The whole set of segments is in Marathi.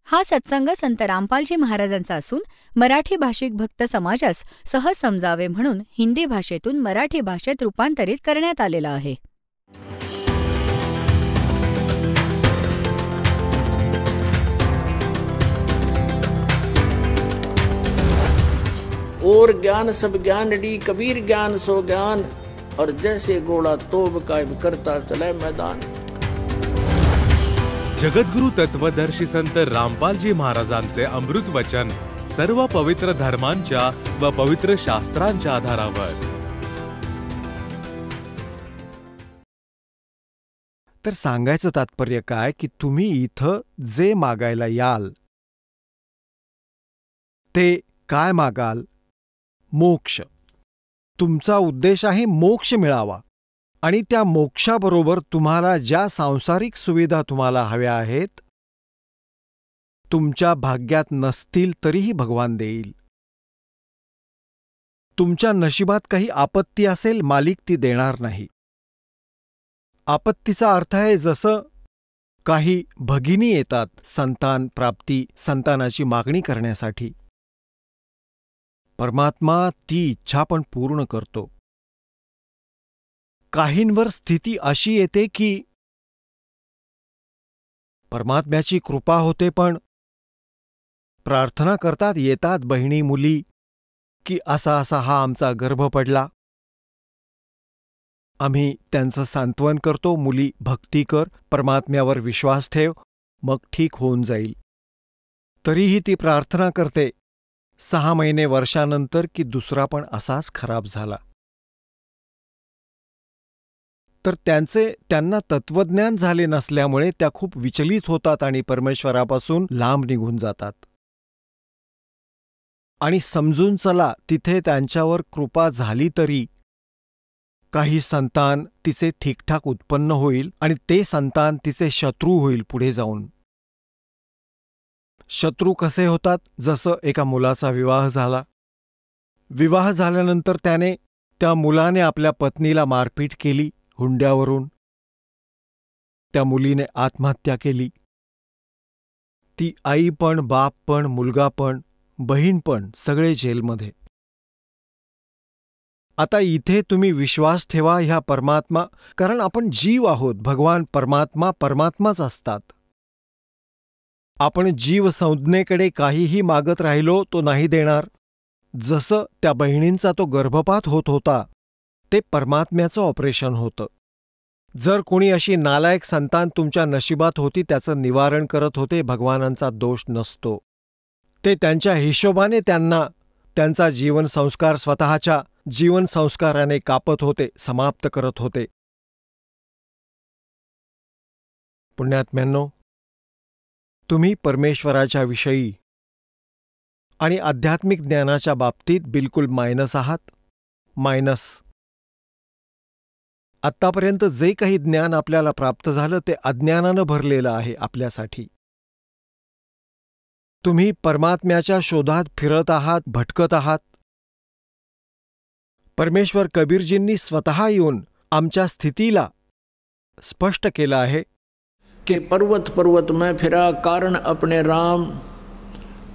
हा सत्संग संत रामपालजी महाराजांचा असून मराठी भाषिक भक्त समाजास सहज समजावे म्हणून हिंदी भाषेतून मराठी भाषेत रूपांतरित करण्यात आलेला आहे. और ज्ञान सब ज्ञान डी कबीर ज्ञान सो ज्ञान और जैसे घोड़ा तोब कायम करता चले मैदान. जगद्गुरु तत्वदर्शी संत रामपालजी महाराजांचे अमृत वचन सर्व पवित्र धर्मांच्या व पवित्र शास्त्रांच्या आधारावर. तर सांगायचं तात्पर्य काय की तुम्ही इथं जे मागायला याल ते काय मागाल? मोक्ष. तुमचा उद्देश आहे मोक्ष मिळावा आणि त्या मोक्षाबरोबर तुम्हाला ज्या सांसारिक सुविधा तुम्हाला हव्या आहेत तुमच्या भाग्यात नसतील तरीही भगवान देईल. तुमच्या नशिबात काही आपत्ती असेल मालिक ती देणार नाही. आपत्तीचा अर्थ आहे जसं काही भगिनी येतात संतान प्राप्ती संतानाची मागणी करण्यासाठी. परमात्मा ती इच्छा पण पूर्ण करतो. काहींवर स्थिती अशी येते की परमात्म्याची कृपा होते पण प्रार्थना करतात येतात बहिणी मुली की असा असा हा आमचा गर्भ पडला. आम्ही त्यांचं सांत्वन करतो, मुली भक्ती कर, परमात्म्यावर विश्वास ठेव, मग ठीक होऊन जाईल. तरीही ती प्रार्थना करते 6 महिने वर्षानंतर की दुसरा पण असाच खराब झाला. तर त्यांना तत्वज्ञान झाले नसल्यामुळे त्या खूप विचलित होतात आणि परमेश्वरापासून लांब निघून जातात. आणि समजून चला तिथे त्यांच्यावर कृपा झाली तरी काही संतान तिचे ठीकठाक उत्पन्न होईल आणि ते संतान तिचे शत्रू होईल पुढे जाऊन. शत्रू कसे होतात? जसं एका मुलाचा विवाह झाला. विवाह झाल्यानंतर त्या मुलाने आपल्या पत्नीला मारपीट केली हुंड्यावरून. त्या मुलीने आत्महत्या केली. ती आई पण बाप पण मुलगा पण बहीण पण सगळे जेलमध्ये. आता इथे तुम्ही विश्वास ठेवा ह्या परमात्मा, कारण आपण जीव आहोत. भगवान परमात्मा परमात्माच असतात. आपण जीव संज्ञेकडे काहीही मागत राहिलो तो नाही देणार. जसं त्या बहिणींचा तो गर्भपात होत होता ते परमात्म्याचं ऑपरेशन होतं. जर कोणी अशी नालायक संतान तुमच्या नशिबात होती त्याचं निवारण करत होते, भगवानांचा दोष नसतो. ते त्यांच्या हिशोबाने त्यांचा जीवनसंस्कार स्वतःच्या जीवनसंस्काराने कापत होते, समाप्त करत होते. पुण्यात्म्यांनो, तुम्ही परमेश्वराच्या विषयी आणि आध्यात्मिक ज्ञानाच्या बाबतीत बिलकुल मायनस आहात. मायनस. आत्तापर्यंत जे काही ज्ञान आपल्याला प्राप्त झालं ते अज्ञानानं भरलेलं आहे आपल्यासाठी. तुम्ही परमात्म्याच्या शोधात फिरत आहात, भटकत आहात. परमेश्वर कबीरजींनी स्वतः येऊन आमच्या स्थितीला स्पष्ट केलं आहे कि पर्वत पर्वत में फिरा कारण अपने राम,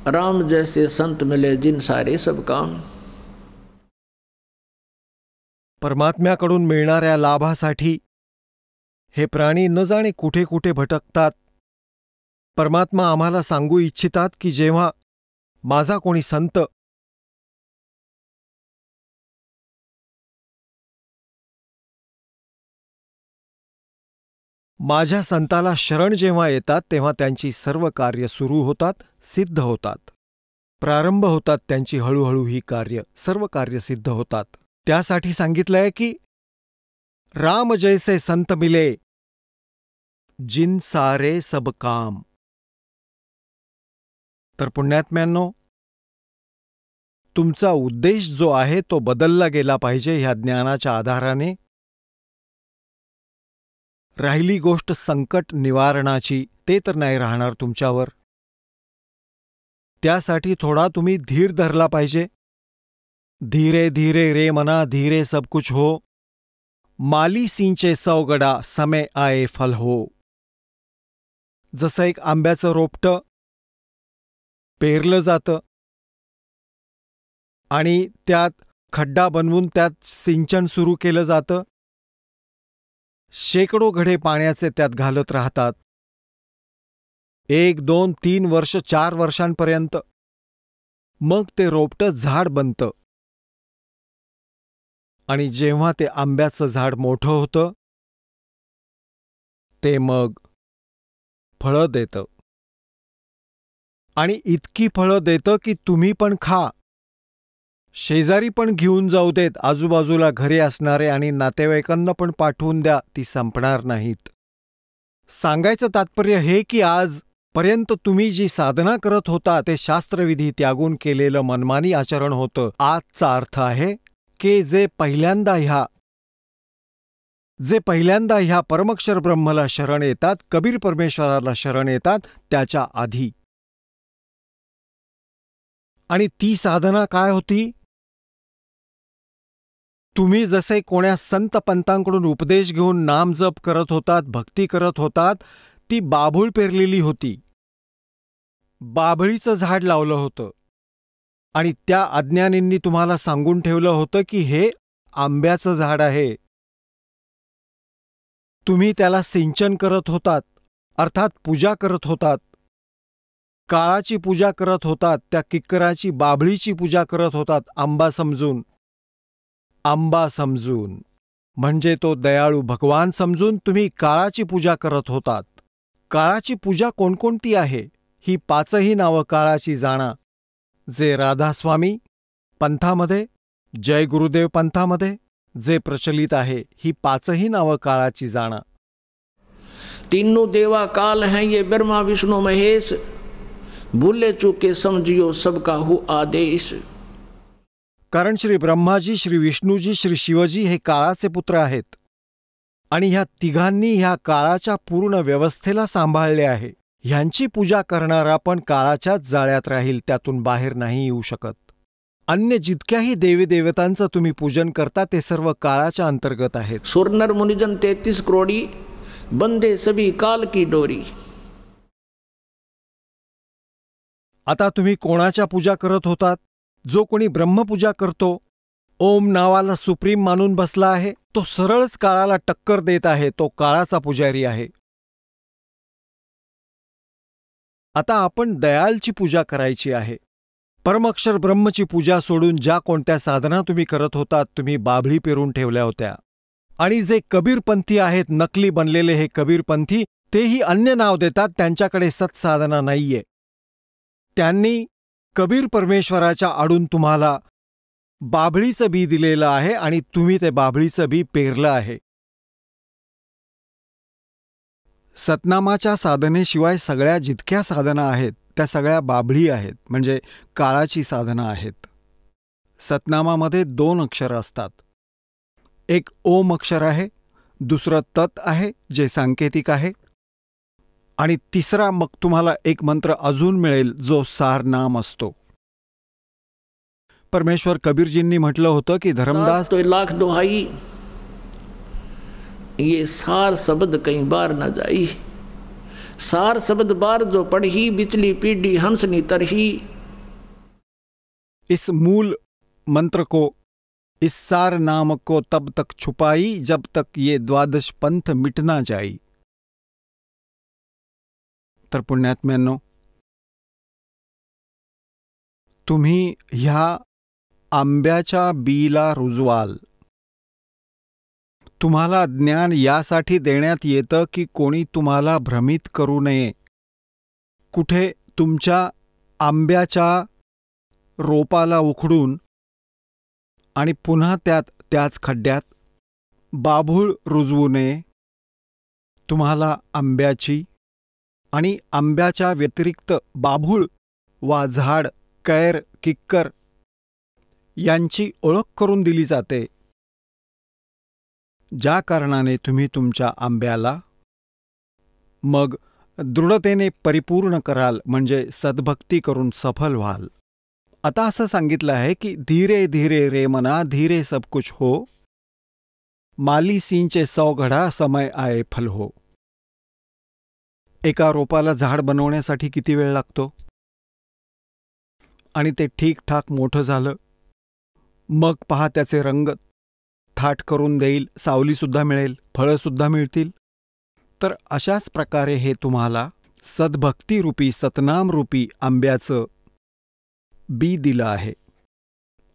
राम जैसे संत मिले जिन सारे सब काम. परमात्म्याकडून मिळणाऱ्या लाभासाठी हे प्राणी न जाणे कुठे कुठे भटकतात. परमात्मा आम्हाला सांगू इच्छितात की जेव्हा माझा कोणी संत माझ्या संताला शरण जेव्हा येतात तेव्हा त्यांची सर्व कार्य सुरू होतात, सिद्ध होतात. प्रारंभ होतात त्यांची हळूहळू ही कार्य, सर्व कार्य सिद्ध होतात. त्यासाठी सांगितलंय की राम जैसे संत मिले जिन सारे सब काम. तर पुण्यात्म्यांनो, तुमचा उद्देश जो आहे तो बदलला गेला पाहिजे ह्या ज्ञानाच्या आधाराने. राहिली गोष्ट संकट निवारणाची, ते तर नाही राहणार तुमच्यावर. त्यासाठी थोडा तुम्ही धीर धरला पाहिजे. धीरे धीरे रे मना धीरे सब कुछ हो, माली सिंचे सौगडा समय आए फल हो. जसं एक आंब्याचं रोपटं पेरलं जातं आणि त्यात खड्डा बनवून त्यात सिंचन सुरू केलं जातं. शेकडो घडे पाण्याचे त्यात घालत राहतात. 1, 2, 3 वर्ष, 4 वर्षांपर्यंत. मग ते रोपटं झाड बनतं आणि जेव्हा ते आंब्याचं झाड मोठं होतं ते मग फळं देतं आणि इतकी फळं देतं की तुम्ही पण खा, शेजारी पण घेऊन जाऊ देत, आजूबाजूला घरे असणारे आणि नातेवाईकांना पण पाठवून द्या, ती संपणार नाहीत. सांगायचं तात्पर्य हे की आजपर्यंत तुम्ही जी साधना करत होता ते शास्त्रविधी त्यागून केलेलं मनमानी आचरण होतं. आजचा अर्थ आहे की जे पहिल्यांदा ह्या परमक्षर ब्रह्मला शरण येतात, कबीर परमेश्वराला शरण येतात, त्याच्या आधी. आणि ती साधना काय होती? तुम्ही जसे कोण्या संत पंतांकडून उपदेश घेऊन नामजप करत होतात, भक्ती करत होतात, ती बाभूळ पेरलेली होती. बाभळीचं झाड लावलं होतं आणि त्या अज्ञानींनी तुम्हाला सांगून ठेवलं होतं की हे आंब्याचं झाड आहे. तुम्ही त्याला सिंचन करत होतात, अर्थात पूजा करत होतात, काळाची पूजा करत होतात, त्या किक्कराची, बाभळीची पूजा करत होतात, आंबा समजून म्हणजे तो दयाळू भगवान समजून तुम्ही काळाची पूजा करत होतात. काळाची पूजा कोणकोणती आहे? ही 5ही नावं काळाची जाणा, जे राधास्वामी पंथामध्ये, जय गुरुदेव पंथामध्ये जे प्रचलित आहे. ही 5ही नावं काळाची जाणा. तीनों देवा काल हैं ये ब्रह्मा विष्णु महेश, भूले चूके समझियो सबका हु आदेश. कारण श्री ब्रह्माजी, श्री विष्णूजी, श्री शिवजी हे काळाचे पुत्र आहेत आणि ह्या तिघांनी ह्या काळाच्या पूर्ण व्यवस्थेला सांभाळले आहे. ह्यांची पूजा करणारा पण काळाच्याच जाळ्यात राहील, त्यातून बाहेर नाही येऊ शकत. अन्य जितक्याही देवी देवतांचं तुम्ही पूजन करता ते सर्व काळाच्या अंतर्गत आहेत. सुरनर मुनिजन 33 करोडी, बंदे सभी काल की डोरी. आता तुम्ही कोणाच्या पूजा करत होतात? जो कोणी ब्रह्मपूजा करतो, ओम नावाला सुप्रीम मानून बसला आहे, तो सरळच काळाला टक्कर देत आहे, तो काळाचा पुजारी आहे. आता आपण दयालची पूजा करायची आहे. परमक्षर ब्रह्मची पूजा सोडून ज्या कोणत्या साधना तुम्ही करत होतात, तुम्ही बाभळी पेरून ठेवल्या होत्या. आणि जे कबीरपंथी आहेत, नकली बनलेले हे कबीरपंथी, तेही अन्य नाव देतात, त्यांच्याकडे सत्साधना नाहीये. त्यांनी कबीर परमेश्वराच्या आडून तुम्हाला बाभळीचं बी दिलेलं आहे आणि तुम्ही ते बाभळीचं बी पेरलं आहे. सतनामाच्या साधनेशिवाय सगळ्या जितक्या साधना आहेत त्या सगळ्या बाभळी आहेत, म्हणजे काळाची साधना आहेत. सतनामामध्ये 2 अक्षर असतात. एक ओम अक्षर आहे, दुसरं तत् आहे जे सांकेतिक आहे, आणि तिसरा मग तुम्हाला एक मंत्र अजून मिळेल जो सार नाम असतो. परमेश्वर कबीरजींनी म्हटलं होतं की धर्मदास तो लाख दोहाई, ये सार शब्द कई बार न जाई. सार शब्द बार जो पढ़ी, बिचली पीढ़ी हंसनी तरही. इस मूल मंत्र को, इस सार नाम को तब तक छुपाई जब तक ये 12 पंथ मिट ना जाई. तर पुण्यात्म्यांनो, तुम्ही ह्या आंब्याच्या बीला रुजवाल. तुम्हाला ज्ञान यासाठी देण्यात येतं की कोणी तुम्हाला भ्रमित करू नये. कुठे तुमच्या आंब्याच्या रोपाला उखडून आणि पुन्हा त्याच खड्ड्यात बाभूळ रुजवू नये. तुम्हाला आंब्याची आणि आंब्याच्या व्यतिरिक्त बाभूळ वा झाड, कैर, किक्कर यांची ओळख करून दिली जाते. ज्या कारणाने तुम्ही तुमच्या आंब्याला मग दृढतेने परिपूर्ण कराल, म्हणजे सद्भक्ती करून सफल व्हाल. आता असं सांगितलं आहे की धीरे धीरे रे मना, धीरे सब कुछ हो, माली सिंचे 100 घडा, समय आए फल हो. एका रोपाला झाड बनवण्यासाठी किती वेळ लागतो? आणि ते ठीकठाक मोठं झालं. मग पहा त्याचे रंग थाट करून देईल, सावलीसुद्धा मिळेल, फळंसुद्धा मिळतील. तर अशाच प्रकारे हे तुम्हाला सद्भक्तिरूपी सतनामरूपी आंब्याचं बी दिलं आहे.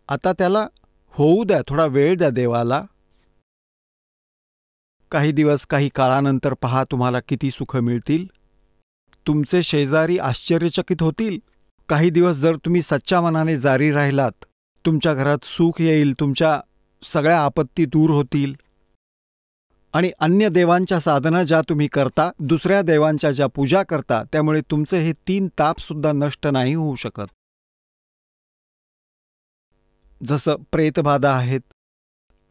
आता त्याला होऊ द्या, थोडा वेळ द्या देवाला. काही दिवस, काही काळानंतर पहा तुम्हाला किती सुख मिळतील. तुमचे शेजारी आश्चर्यचकित होतील. काही दिवस जर तुम्ही सच्च्या मनाने जारी राहिलात, तुमच्या घरात सुख येईल, तुमच्या सगळ्या आपत्ती दूर होतील. आणि अन्य देवांच्या साधना ज्या तुम्ही करता, दुसऱ्या देवांच्या ज्या पूजा करता, त्यामुळे तुमचे हे 3 तापसुद्धा नष्ट नाही होऊ शकत. जसं प्रेतबाधा आहेत,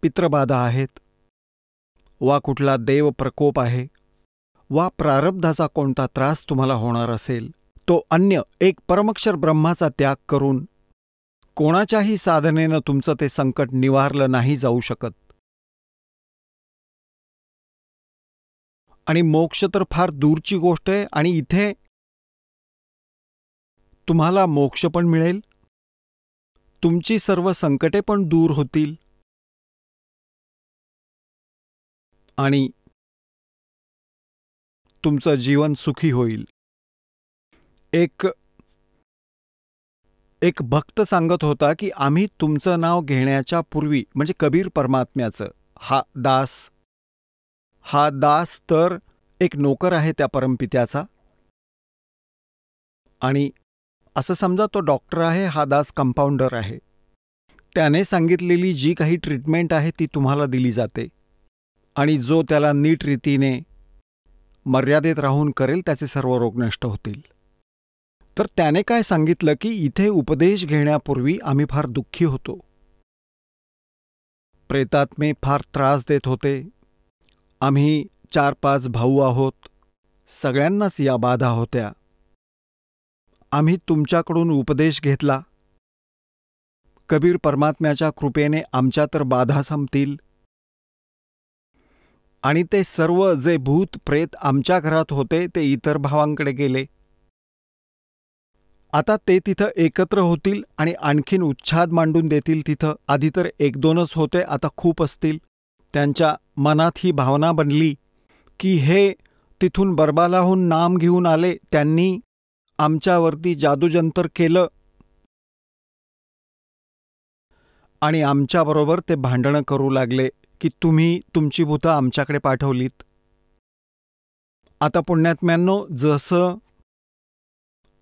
पितृबाधा आहेत, वा कुठला देव प्रकोप आहे, वा प्रारब्धाचा कोणता त्रास तुम्हाला होणार असेल, तो अन्य एक परमक्षर ब्रह्माचा त्याग करून कोणाच्याही साधनेनं तुमचं ते संकट निवारलं नाही जाऊ शकत. आणि मोक्ष तर फार दूरची गोष्ट आहे. आणि इथे तुम्हाला मोक्ष पण मिळेल, तुमची सर्व संकटे पण दूर होतील, आणि तुमचं जीवन सुखी होईल. एक भक्त सांगत होता की आम्ही तुमचं नाव घेण्याच्या पूर्वी, म्हणजे कबीर परमात्म्याचं, हा दास तर एक नोकर आहे त्या परमपित्याचा. आणि असं समजा तो डॉक्टर आहे, हा दास कंपाऊंडर आहे. त्याने सांगितलेली जी काही ट्रीटमेंट आहे ती तुम्हाला दिली जाते. आणि जो त्याला नीट रीतीने मर्यादेत राहून करेल त्याचे सर्व रोग नष्ट होतील. तर त्याने काय सांगितलं की इथे उपदेश घेण्यापूर्वी आम्ही फार दुःखी होतो. प्रेतात्मे फार त्रास देत होते. आम्ही 4-5 भाऊ आहोत, सगळ्यांनाच या बाधा होत्या. आम्ही तुमच्याकडून उपदेश घेतला. कबीर परमात्म्याच्या कृपेने आमच्या तर बाधा संपतील. आणि ते सर्व जे भूत प्रेत आमच्या घरात होते ते इतर भावांकडे गेले. आता ते तिथं एकत्र होतील आणि आणखीन उच्छाद मांडून देतील तिथं. आधी तर 1-2च होते, आता खूप असतील. त्यांच्या मनात ही भावना बनली की हे तिथून बरबालाहून नाम घेऊन आले, त्यांनी आमच्यावरती जादूजंतर केलं आणि आमच्याबरोबर ते भांडणं करू लागले की तुम्ही तुमची भूतं आमच्याकडे पाठवलीत. आता पुण्यात्म्यांनो, जसं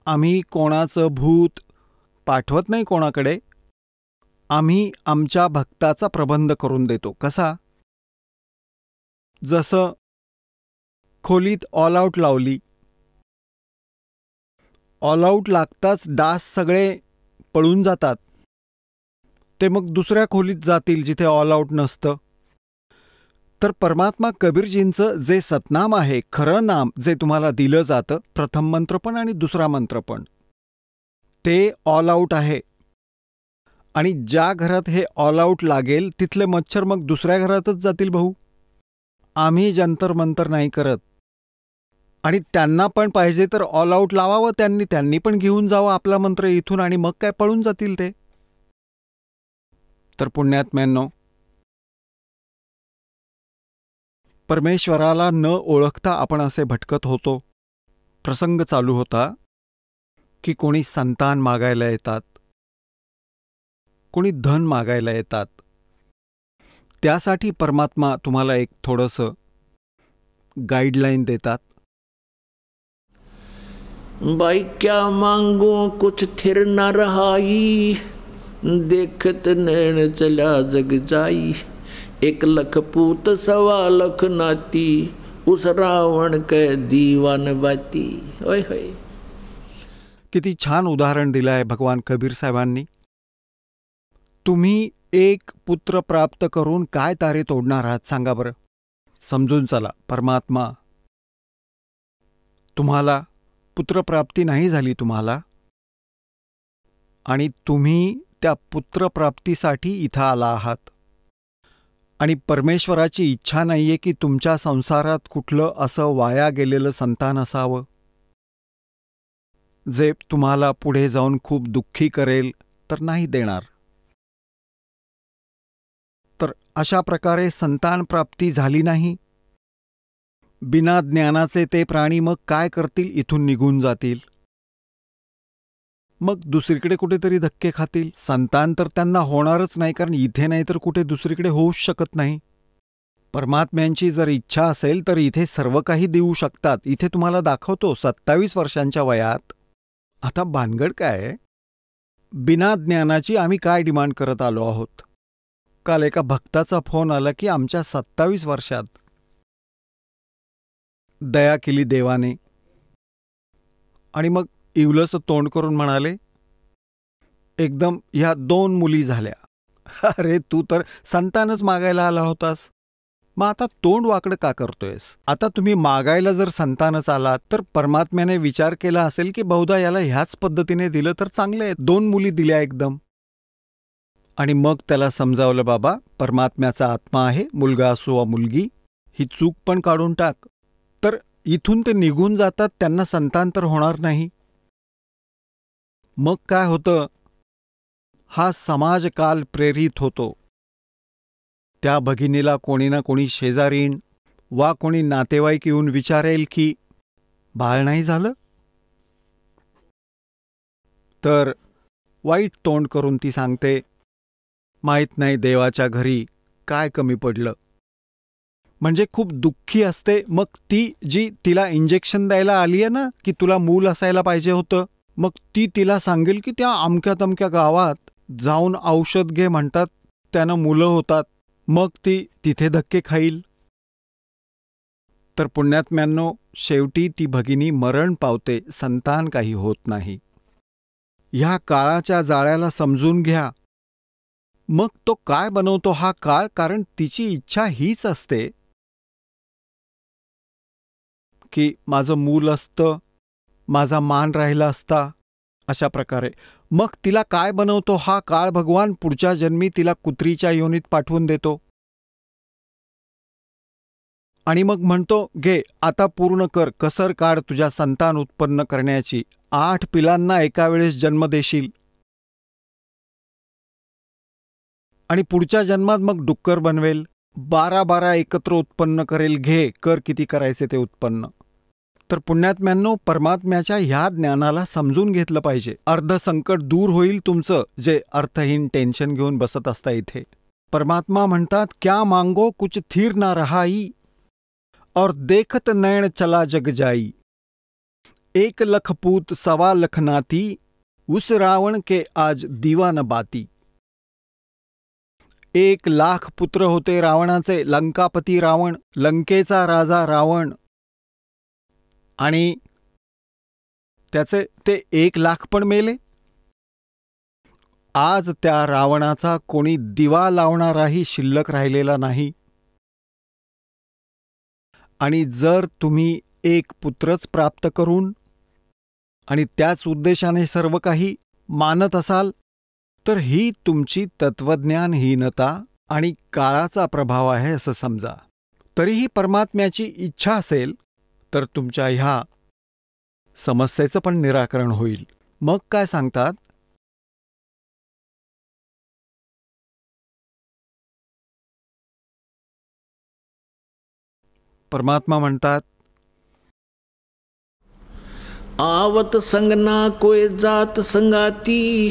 आम्ही कोणाचं भूत पाठवत नाही कोणाकडे, आम्ही आमच्या भक्ताचा प्रबंध करून देतो. कसा? जसं खोलीत ऑल आऊट लावली, ऑल आऊट लागताच डास सगळे पळून जातात, ते मग दुसऱ्या खोलीत जातील जिथे ऑल आऊट नसतं. तर परमात्मा कबीरजींचं जे सतनाम आहे, खरं नाम जे तुम्हाला दिलं जातं, प्रथम मंत्र पण आणि दुसरा मंत्र पण, ते ऑल आऊट आहे. आणि ज्या घरात हे ऑल आऊट लागेल तिथले मच्छर मग दुसऱ्या घरातच जातील. भाऊ, आम्ही जंतर मंतर नाही करत. आणि त्यांना पण पाहिजे तर ऑल आऊट लावावं, त्यांनी पण घेऊन जावं आपला मंत्र इथून, आणि मग काय पळून जातील ते. तर पुण्यात्म्यांनो, परमेश्वराला न ओळखता आपण असे भटकत होतो. प्रसंग चालू होता की कोणी संतान मागायला येतात, कोणी धन मागायला येतात. त्यासाठी परमात्मा तुम्हाला एक थोडंसं गाईडलाईन देतात. भाई क्या मांगू कुछ थिर न रहाई, देखत नैन चला जग जाई, 1 लाख पूत 1.25 लाख नाती, उस रावण के दीवान बाती. होय होय, किती छान उदाहरण दिलं आहे भगवान कबीर साहेबांनी. तुम्ही एक पुत्र प्राप्त करून काय तारे तोडणार आहात सांगा बरं. समजून चला, परमात्मा तुम्हाला पुत्रप्राप्ती नाही झाली तुम्हाला, आणि तुम्ही त्या पुत्रप्राप्तीसाठी इथं आला आहात. आणि परमेश्वराची इच्छा नाहीये की तुमच्या संसारात कुठलं असं वाया गेलेलं संतान असावं. जे तुम्हाला पुढे जाऊन खूप दुःखी करेल तर नाही देणार. तर अशा प्रकारे संतान प्राप्ती झाली नाही. बिना ज्ञानाचे ते प्राणी मग काय करतील? इथून निघून जातील. मग दुसरीकडे कुठेतरी धक्के खातील. संतान तर त्यांना होणारच नाही, कारण इथे नाही तर कुठे दुसरीकडे होऊच शकत नाही. परमात्म्यांची जर इच्छा असेल तर इथे सर्व काही देऊ शकतात. इथे तुम्हाला दाखवतो 27 वर्षांच्या वयात. आता भानगड काय? बिना ज्ञानाची आम्ही काय डिमांड करत आलो आहोत? काल एका भक्ताचा फोन आला की आमच्या 27 वर्षात दया केली देवाने. आणि मग इवलंसं तोंड करून म्हणाले, एकदम ह्या 2 मुली झाल्या. अरे तू तर संतानच मागायला आला होतास, मग आता तोंड वाकडं का करतोयस? आता तुम्ही मागायला जर संतानच आलात तर परमात्म्याने विचार केला असेल की बहुधा याला ह्याच पद्धतीने दिलं तर चांगलं आहे. 2 मुली दिल्या एकदम. आणि मग त्याला समजावलं, बाबा परमात्म्याचा आत्मा आहे, मुलगा असो वा मुलगी, ही चूक पण काढून टाक. तर इथून ते निघून जातात, त्यांना संतान तर होणार नाही. मग काय होतं? हा समाज काल प्रेरित होतो. त्या भगिनीला कोणी ना कोणी शेजारीण वा कोणी नातेवाईक येऊन विचारेल की बाळ नाही झालं, तर वाईट तोंड करून ती सांगते, माहीत नाही देवाच्या घरी काय कमी पडलं. म्हणजे खूप दुःखी असते. मग ती जी तिला इंजेक्शन द्यायला आली आहे ना की तुला मूल असायला पाहिजे होतं, मग ती तिला सांगेल की त्या अमक्या तमक्या गावात जाऊन औषध घे म्हणतात, त्यानं मुलं होतात. मग ती तिथे धक्के खाईल. तर पुण्यात्म्यांनो, शेवटी ती भगिनी मरण पावते, संतान काही होत नाही. ह्या काळाच्या जाळ्याला समजून घ्या. मग तो काय बनवतो हा काळ? कारण तिची इच्छा हीच असते की माझं मूल असतं, माझा मान राहिला असता, अशा प्रकारे. मग तिला काय बनवतो हा काळ? भगवान पुढच्या जन्मी तिला कुत्रीच्या योनीत पाठवून देतो आणि मग म्हणतो, घे आता पूर्ण कर, कसर काढ तुझ्या संतान उत्पन्न करण्याची. 8 पिलांना एका वेळेस जन्म देशील आणि पुढच्या जन्मात मग डुक्कर बनवेल, 12 एकत्र उत्पन्न करेल. घे, कर किती करायचे ते उत्पन्न. तर पुण्यात्म्यांनो, परमात्म्याच्या ह्या ज्ञानाला समजून घेतलं पाहिजे. अर्ध संकट दूर होईल तुमचं, जे अर्थहीन टेन्शन घेऊन बसत असता इथे. परमात्मा म्हणतात, क्या मांगो कुछ थीर ना रहाई, और देखत नैण चला जग जाई. 1 लख पूत 1.25 लख नाती, उस रावण के आज दिवा न बाती. 1 लाख पुत्र होते रावणाचे, लंकापती रावण, लंकेचा राजा रावण. आणि त्याचे ते 1 लाख पण मेले. आज त्या रावणाचा कोणी दिवा लावणाराही शिल्लक राहिलेला नाही. आणि जर तुम्ही 1 पुत्रच प्राप्त करून आणि त्याच उद्देशाने सर्व काही मानत असाल, तर ही तुमची तत्वज्ञानहीनता आणि काळाचा प्रभाव आहे असं समजा. तरीही परमात्म्याची इच्छा असेल तर तुमच्या ह्या समस्येचं पण निराकरण होईल. मग काय सांगतात? परमात्मा म्हणतात, आवत संगना कोय जात संगाती,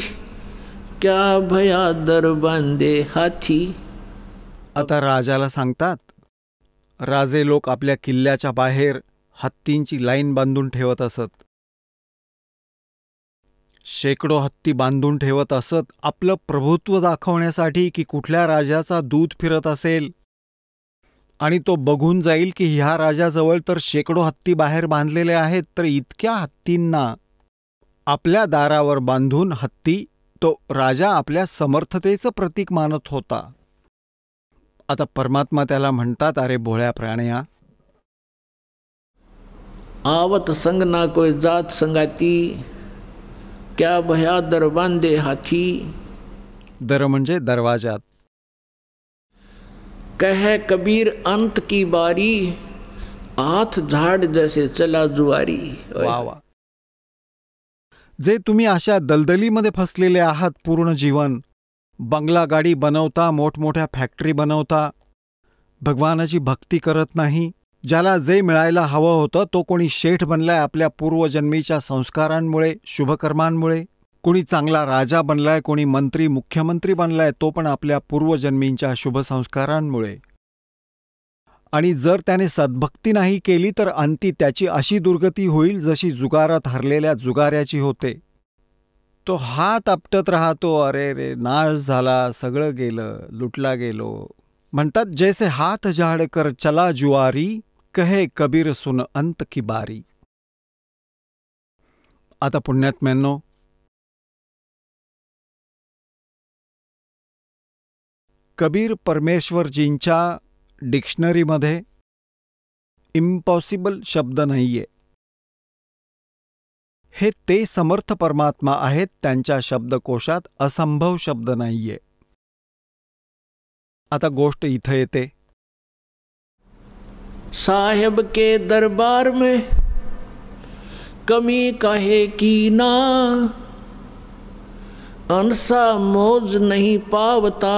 क्या भया दर बांधे हाथी. आता राजाला सांगतात, राजे लोक आपल्या किल्ल्याच्या बाहेर हत्तींची लाईन बांधून ठेवत असत. शेकडो हत्ती बांधून ठेवत असत, आपलं प्रभुत्व दाखवण्यासाठी की कुठल्या राजाचा दूत फिरत असेल आणि तो बघून जाईल की ह्या राजाजवळ तर शेकडो हत्ती बाहेर बांधलेले आहेत, तर इतक्या हत्तींना आपल्या दारावर बांधून हत्ती तो राजा आपल्या समर्थतेचं प्रतीक मानत होता. आता परमात्मा त्याला म्हणतात, अरे भोळ्या प्राण्या, आवत संगना कोई जात संगाती, क्या भया दर बांधे हाथी. दर म्हणजे दरवाजात. कह कबीर अंत की बारी, हाथ झाड़ जैसे चला जुआरी. वा वा. जे तुम्ही अशा दलदलीमध्ये फसलेले आहात पूर्ण जीवन, बंगला गाडी बनवता, मोठमोठ्या फॅक्टरी बनवता, भगवानाची भक्ती करत नाही, ज्याला जे मिळायला हवं होतं तो कोणी शेठ बनलाय आपल्या पूर्वजन्मीच्या संस्कारांमुळे, शुभकर्मांमुळे, कोणी चांगला राजा बनलाय, कोणी मंत्री मुख्यमंत्री बनलाय तो पण आपल्या पूर्वजन्मींच्या शुभसंस्कारांमुळे. आणि जर त्याने सद्भक्ती नाही केली तर अंती त्याची अशी दुर्गती होईल जशी जुगारात हरलेल्या जुगाऱ्याची होते. तो हात आपटत राहतो, अरे रे नाश झाला, सगळं गेलं, लुटला गेलो. म्हणतात जैसे हात झाड कर चला जुआरी, कहे कबीर सुन अंत की बारी. आता पुण्यात्म्यांनो, कबीर परमेश्वरजींच्या डिक्शनरीमध्ये इम्पॉसिबल शब्द नाहीये. हे ते समर्थ परमात्मा आहेत, त्यांच्या शब्दकोशात असंभव शब्द नाहीये. आता गोष्ट इथं येते. साहेब के दरबार में कमी काहे की ना, अंसा मौज नहीं पावता,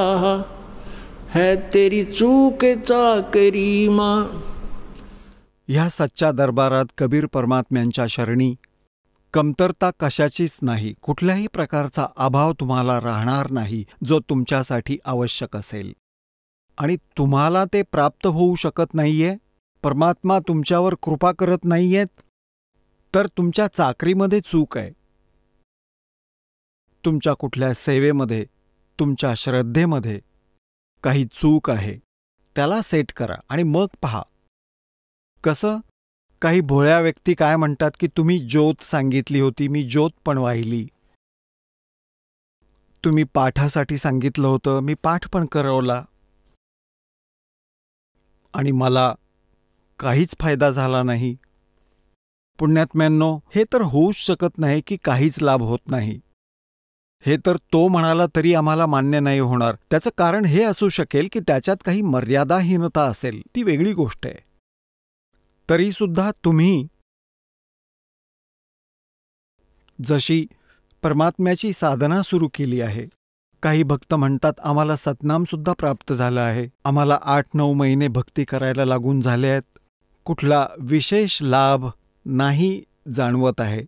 है तेरी चूक चाकरी मां. ह्या सच्च्या दरबारात कबीर परमात्म्यांच्या शरणी कमतरता कशाचीच नाही, कुठल्याही प्रकारचा अभाव तुम्हाला राहणार नाही जो तुमच्यासाठी आवश्यक असेल. आणि तुम्हाला ते प्राप्त होऊ शकत नाहीये, परमात्मा तुमच्यावर कृपा करत नाहीयेत, तर तुमच्या चाकरीमध्ये चूक आहे. तुमच्या कुठल्या सेवेमध्ये, तुमच्या श्रद्धेमध्ये काही चूक आहे, त्याला सेट करा आणि मग पहा. कसं? काही भोळ्या व्यक्ती काय म्हणतात की तुम्ही ज्योत सांगितली होती, मी ज्योत पण वाहिली. तुम्ही पाठासाठी सांगितलं होतं, मी पाठ पण करवला, आणि मला काहीच फायदा झाला नाही. पुण्यात्म्यांनो, हे तर होऊच शकत नाही की काहीच लाभ होत नाही. हे तर तो म्हणाला तरी आम्हाला मान्य नाही होणार. त्याचं कारण हे असू शकेल की त्याच्यात काही मर्यादाहीनता असेल, ती वेगळी गोष्ट आहे. तरीसुद्धा तुम्ही जशी परमात्म्याची साधना सुरू केली आहे, काही भक्त म्हणतात आम्हाला सतनामसुद्धा प्राप्त झालं आहे, आम्हाला 8-9 महिने भक्ती करायला लागून झाले आहेत, कुठला विशेष लाभ नाही जाणवत आहे.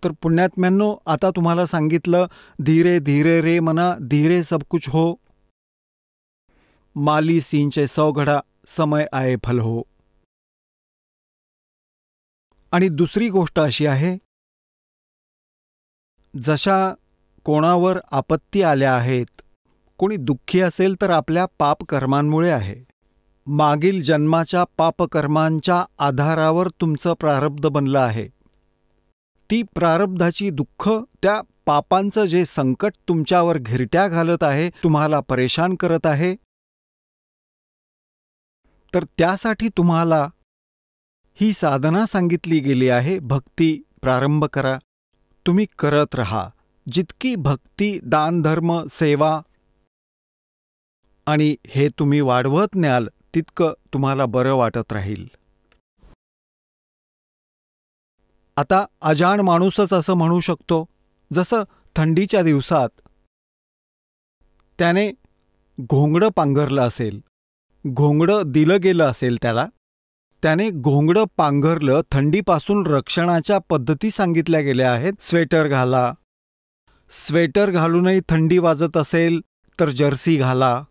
तर पुण्यात्म्यांनो, आता तुम्हाला सांगितलं, धीरे धीरे रे मना धीरे सब कुछ हो, माली सींचे 100 घड़ा समय आए फल हो. आणि दुसरी गोष्ट अशी आहे, जशा कोणावर आपत्ती आल्या आहेत, कोणी दुःखी असेल तर आपल्या पापकर्मांमुळे आहे. मागील जन्माच्या पापकर्मांच्या आधारावर तुमचं प्रारब्ध बनलं आहे. ती प्रारब्धाची दुःख, त्या पापांचं जे संकट तुमच्यावर घिरट्या घालत आहे, तुम्हाला परेशान करत आहे, तर त्यासाठी तुम्हाला ही साधना सांगितली गेली आहे. भक्ती प्रारंभ करा, तुम्ही करत रहा. जितकी भक्ती, दानधर्म, सेवा आणि हे तुम्ही वाढवत न्याल तितकं तुम्हाला बरं वाटत राहील. आता अजाण माणूसच असं म्हणू शकतो, जसं थंडीच्या दिवसात त्याने घोंगडं पांघरलं असेल, घोंगडं दिलं गेलं असेल त्याने घोंगडं पांघरलं, थंडीपासून रक्षणाच्या पद्धती सांगितल्या गेल्या आहेत. स्वेटर घाला, स्वेटर घालूनही थंडी वाजत असेल तर जर्सी घाला,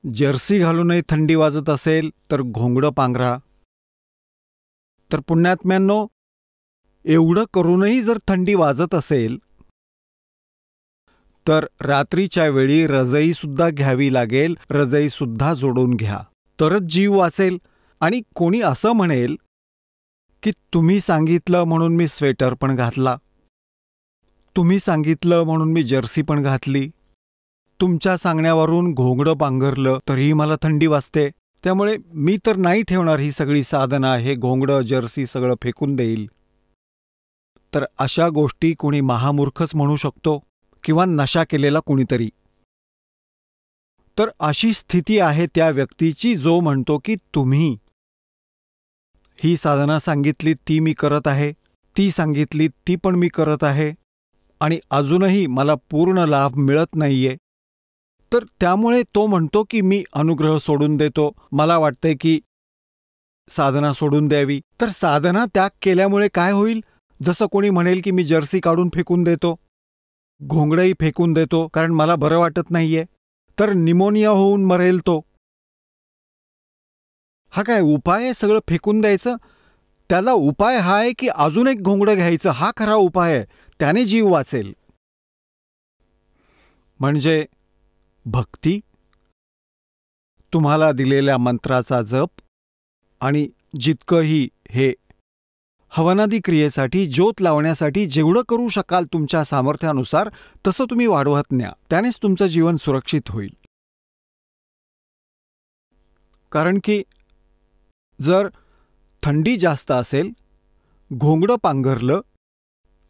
जर्सी घालूनही थंडी वाजत असेल तर घोंगडं पांघरा. तर पुण्यात्म्यांनो, एवढं करूनही जर थंडी वाजत असेल तर रात्रीच्या वेळी रजईसुद्धा घ्यावी लागेल, रजईसुद्धा जोडून घ्या, तरच जीव वाचेल. आणि कोणी असं म्हणेल की तुम्ही सांगितलं म्हणून मी स्वेटर पण घातला, तुम्ही सांगितलं म्हणून मी जर्सी पण घातली, तुमच्या सांगण्यावरून घोंगडं पांघरलं तरीही मला थंडी वाजते, त्यामुळे मी तर नाही ठेवणार ही सगळी साधना, हे घोंगडं जर्सी सगळं फेकून देईल. तर अशा गोष्टी कोणी महामूर्खच म्हणू शकतो, किंवा नशा केलेला कुणीतरी. तर अशी स्थिती आहे त्या व्यक्तीची जो म्हणतो की तुम्ही ही साधना सांगितली ती मी करत आहे, ती सांगितली ती पण मी करत आहे, आणि अजूनही मला पूर्ण लाभ मिळत नाहीये, तर त्यामुळे तो म्हणतो की मी अनुग्रह सोडून देतो, मला वाटतंय की साधना सोडून द्यावी. तर साधना त्याग केल्यामुळे काय होईल? जसं कोणी म्हणेल की मी जर्सी काढून फेकून देतो, घोंगडंही फेकून देतो कारण मला बरं वाटत नाहीये, तर निमोनिया होऊन मरेल तो. हा काय उपाय आहे सगळं फेकून द्यायचं? त्याला उपाय हा आहे की अजून एक घोंगडं घ्यायचं, हा खरा उपाय आहे, त्याने जीव वाचेल. म्हणजे भक्ती, तुम्हाला दिलेल्या मंत्राचा जप, आणि जितकंही हे हवनादी क्रियेसाठी ज्योत लावण्यासाठी जेवढं करू शकाल तुमच्या सामर्थ्यानुसार तसं तुम्ही वाढवत न्या, त्यानेच तुमचं जीवन सुरक्षित होईल. कारण की जर थंडी जास्त असेल, घोंगडं पांघरलं,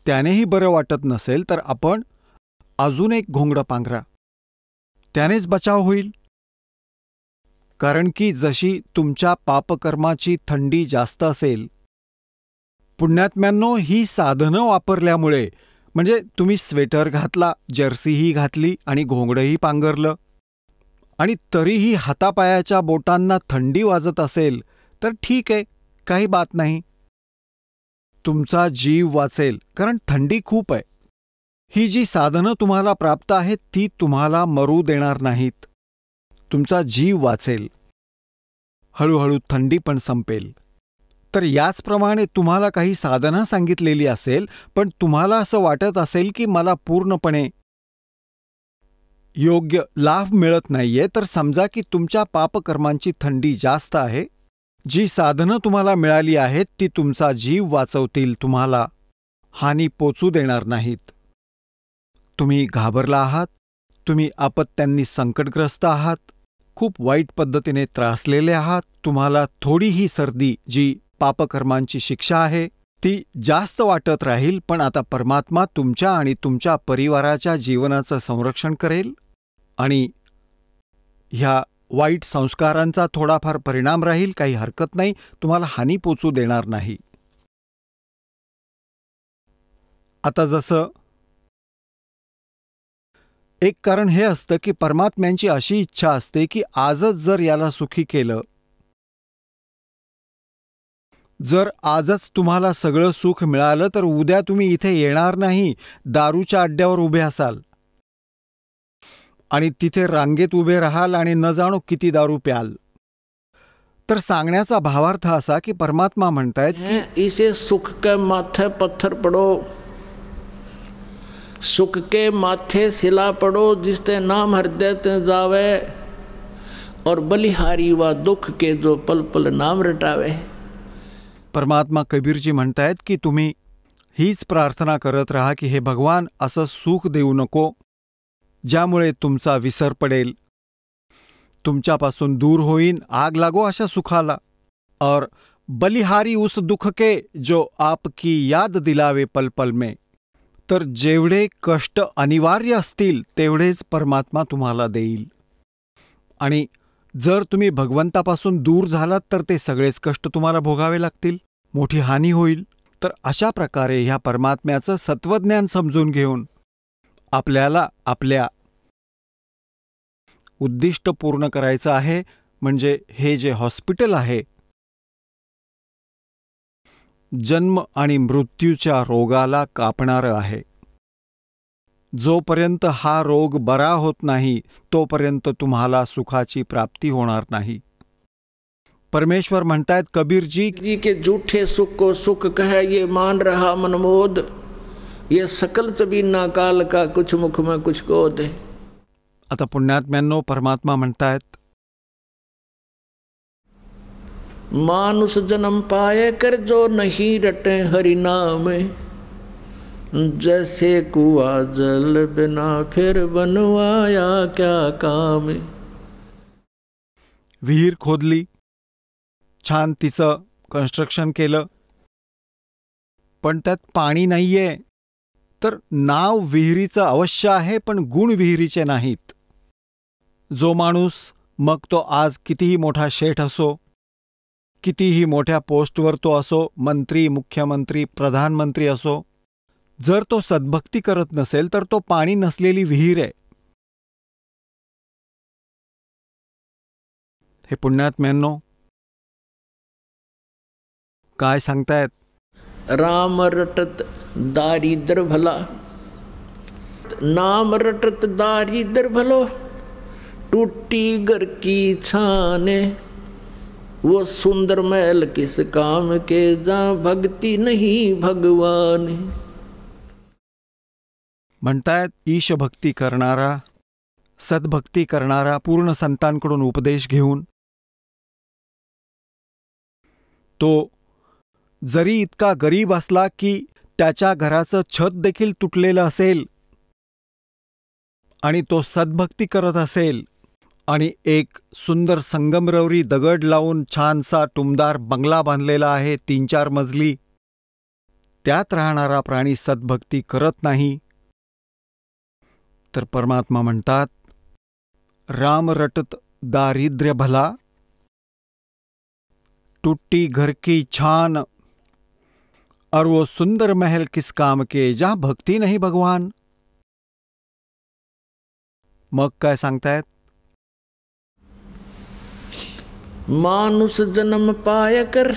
त्यानेही बरं वाटत नसेल, तर आपण अजून एक घोंगडं पांघरा, त्यानेच बचाव होईल. कारण की जशी तुमच्या पापकर्माची थंडी जास्त असेल, पुण्यात्म्यांनो, ही साधनं वापरल्यामुळे, म्हणजे तुम्ही स्वेटर घातला, जर्सीही घातली आणि घोंगडंही पांघरलं, आणि तरीही हातापायाच्या बोटांना थंडी वाजत असेल, तर ठीक आहे, काही बात नाही, तुमचा जीव वाचेल, कारण थंडी खूप आहे. ही जी साधनं तुम्हाला प्राप्त आहेत ती तुम्हाला मरू देणार नाहीत, तुमचा जीव वाचेल, हळूहळू थंडी पण संपेल. तर याचप्रमाणे तुम्हाला काही साधना सांगितलेली असेल, पण तुम्हाला असं वाटत असेल की मला पूर्णपणे योग्य लाभ मिळत नाहीये, तर समजा की तुमच्या पापकर्मांची थंडी जास्त आहे. जी साधनं तुम्हाला मिळाली आहेत ती तुमचा जीव वाचवतील, तुम्हाला हानी पोचू देणार नाहीत. तुम्ही घाबरला आहात, तुम्ही अपत्यांनी संकटग्रस्त आहात, खूप वाईट पद्धतीने त्रासलेले आहात, तुम्हाला थोडीही सर्दी, जी पापकर्मांची शिक्षा आहे, ती जास्त वाटत राहील, पण आता परमात्मा तुमच्या आणि तुमच्या परिवाराच्या जीवनाचं संरक्षण करेल, आणि ह्या वाईट संस्कारांचा थोडाफार परिणाम राहील, काही हरकत नाही, तुम्हाला हानी पोचू देणार नाही. आता जसं एक कारण हे असतं की परमात्म्यांची अशी इच्छा असते की आजच जर याला सुखी केलं, जर आजच तुम्हाला सगळं सुख मिळालं, तर उद्या तुम्ही इथे येणार नाही, दारूच्या अड्ड्यावर उभे असाल आणि तिथे रांगेत उभे राहाल आणि न जाणो किती दारू प्याल. तर सांगण्याचा भावार्थ असा की परमात्मा म्हणतायत की इसे सुख के माथे पत्थर पड़ो, सुख के माथे सिला पड़ो, जिसते नाम हृदय ते जावे, और बलिहारी व दुख के जो पल पल नाम रटावे. परमात्मा कबीरजी म्हणतायत की तुम्ही हीच प्रार्थना करत राहा की हे भगवान, असं सुख देऊ नको ज्यामुळे तुमचा विसर पडेल, तुमच्यापासून दूर होईन, आग लागो अशा सुखाला. और बलिहारी उस दुख के जो आपकी याद दिलावे पल पल में. तर जेवढे कष्ट अनिवार्य असतील तेवढेच परमात्मा तुम्हाला देईल, आणि जर तुम्ही भगवंतापासून दूर झालात तर ते सगळेच कष्ट तुम्हाला भोगावे लागतील, मोठी हानी होईल. तर अशा प्रकारे ह्या परमात्म्याचं सत्वज्ञान समजून घेऊन आपल्याला आपल्या उद्दिष्ट पूर्ण करायचं आहे. म्हणजे हे जे हॉस्पिटल आहे, जन्म आणि मृत्यूच्या रोगाला कापणारं आहे. जोपर्यंत हा रोग बरा होत नाही तोपर्यंत तुम्हाला सुखाची प्राप्ती होणार नाही. परमेश्वर म्हणतायत कबीरजी जी के झूठे सुख को सुख कहे ये मान रहा मनमोद, ये सकल चबीना काल का कुछ मुख में कुछ गोद है. आता पुण्यात्म्यांनो, परमात्मा म्हणतायत मानुष जन्म पाए कर जो नहीं रटे हरि नाम, जैसे कुआ जल बिना फिर बनवाया क्या काम. विहीर खोदली, छान तिचं कन्स्ट्रक्शन केलं, पण त्यात पाणी नाहीये, तर नाव विहिरीचं अवश्य आहे पण गुण विहिरीचे नाहीत. जो माणूस, मग तो आज कितीही मोठा शेठ असो, कितीही मोठ्या पोस्टवर तो असो, मंत्री, मुख्यमंत्री, प्रधानमंत्री असो, जर तो सद्भक्ती करत नसेल तर तो पाणी नसलेली विहीर आहे. हे पुण्यात्म्यांनो, काय सांगतायत? राम रटत दारिद्र भला, नाम रटत दारिद्र भलो, टूटी घर की छाने, वो सुंदर महल किस काम के, जहाँ भक्ति नहीं भगवान. म्हणतायत ईशभक्ती करणारा, सद्भक्ती करणारा, पूर्ण संतांकडून उपदेश घेऊन, तो जरी इतका गरीब असला की त्याच्या घराचं छत देखील तुटलेलं असेल आणि तो सद्भक्ती करत असेल आणि एक सुंदर संगमरवरी दगड लावून छानसा टुमदार बंगला बांधलेला आहे 3-4 मजली, त्यात राहणारा प्राणी सद्भक्ती करत नाही, तर परमात्मा म्हणतात राम रटत दारिद्र्य भला, टूटी घर की छान, और वो सुंदर महल किस काम के, जहां भक्ती नहीं भगवान. मग काय सांगतायत? मानुष जन्म पाय कर,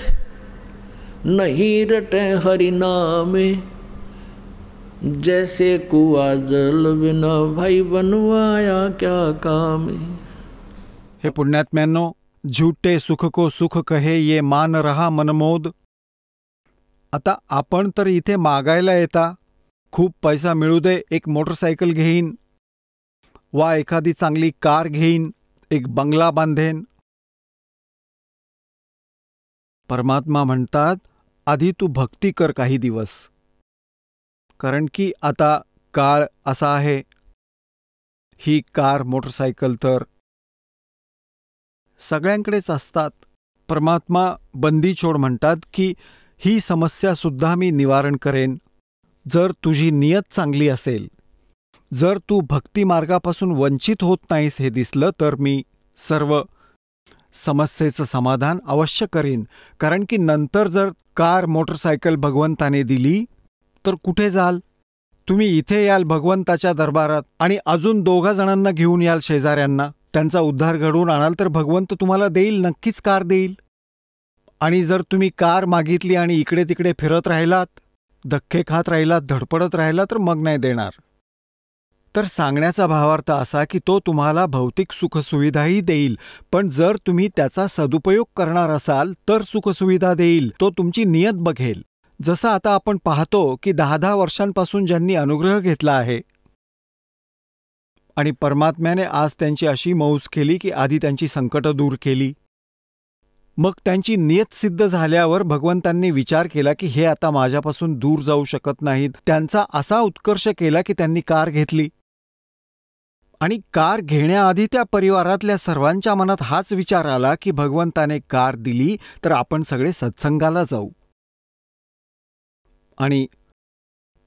नहीं रटे हरि नामे, जैसे कुआ जल बिना, भाई बनवाया क्या काम. हे पुण्यात्म्यांनो, झूठे सुख को सुख कहे, ये मान रहा मनमोद. आता आपण तर इथे मागायला येता, खूप पैसा मिळू दे, एक मोटरसायकल घेईन वा एखादी चांगली कार घेईन, एक बंगला बांधेन. परमात्मा म्हणतात आधी तू भक्ती कर काही दिवस, कारण की आता काळ असा आहे, ही कार मोटरसायकल तर सगळ्यांकडेच असतात. परमात्मा बंदीछोड म्हणतात की ही समस्या सुद्धा मी निवारण करेन जर तुझी नियत चांगली असेल. जर तू भक्ती मार्गापासून वंचित होत नाहीस हे दिसलं तर मी सर्व समस्येचं समाधान अवश्य करीन. कारण की नंतर जर कार मोटरसायकल भगवंताने दिली तर कुठे जाल? तुम्ही इथे याल भगवंताच्या दरबारात आणि अजून 2 जणांना घेऊन याल शेजाऱ्यांना, त्यांचा उद्धार घडवून आणाल तर भगवंत तुम्हाला देईल, नक्कीच कार देईल. आणि जर तुम्ही कार मागितली आणि इकडे तिकडे फिरत राहिलात, धक्के खात राहिलात, धडपडत राहिलात तर मग नाही देणार. तर सांगण्याचा भावार्थ असा की तो तुम्हाला भौतिक सुखसुविधाही देईल, पण जर तुम्ही त्याचा सदुपयोग करणार असाल तर सुखसुविधा देईल. तो तुमची नियत बघेल. जसं आता आपण पाहतो की 10-10 वर्षांपासून ज्यांनी अनुग्रह घेतला आहे आणि परमात्म्याने आज त्यांची अशी मौज केली की आधी त्यांची संकटं दूर केली, मग त्यांची नियत सिद्ध झाल्यावर भगवंतांनी विचार केला की हे आता माझ्यापासून दूर जाऊ शकत नाहीत. त्यांचा असा उत्कर्ष केला की त्यांनी कार घेतली. आणि कार घेण्याआधी त्या परिवारातल्या सर्वांच्या मनात हाच विचार आला की भगवंताने कार दिली तर आपण सगळे सत्संगाला जाऊ आणि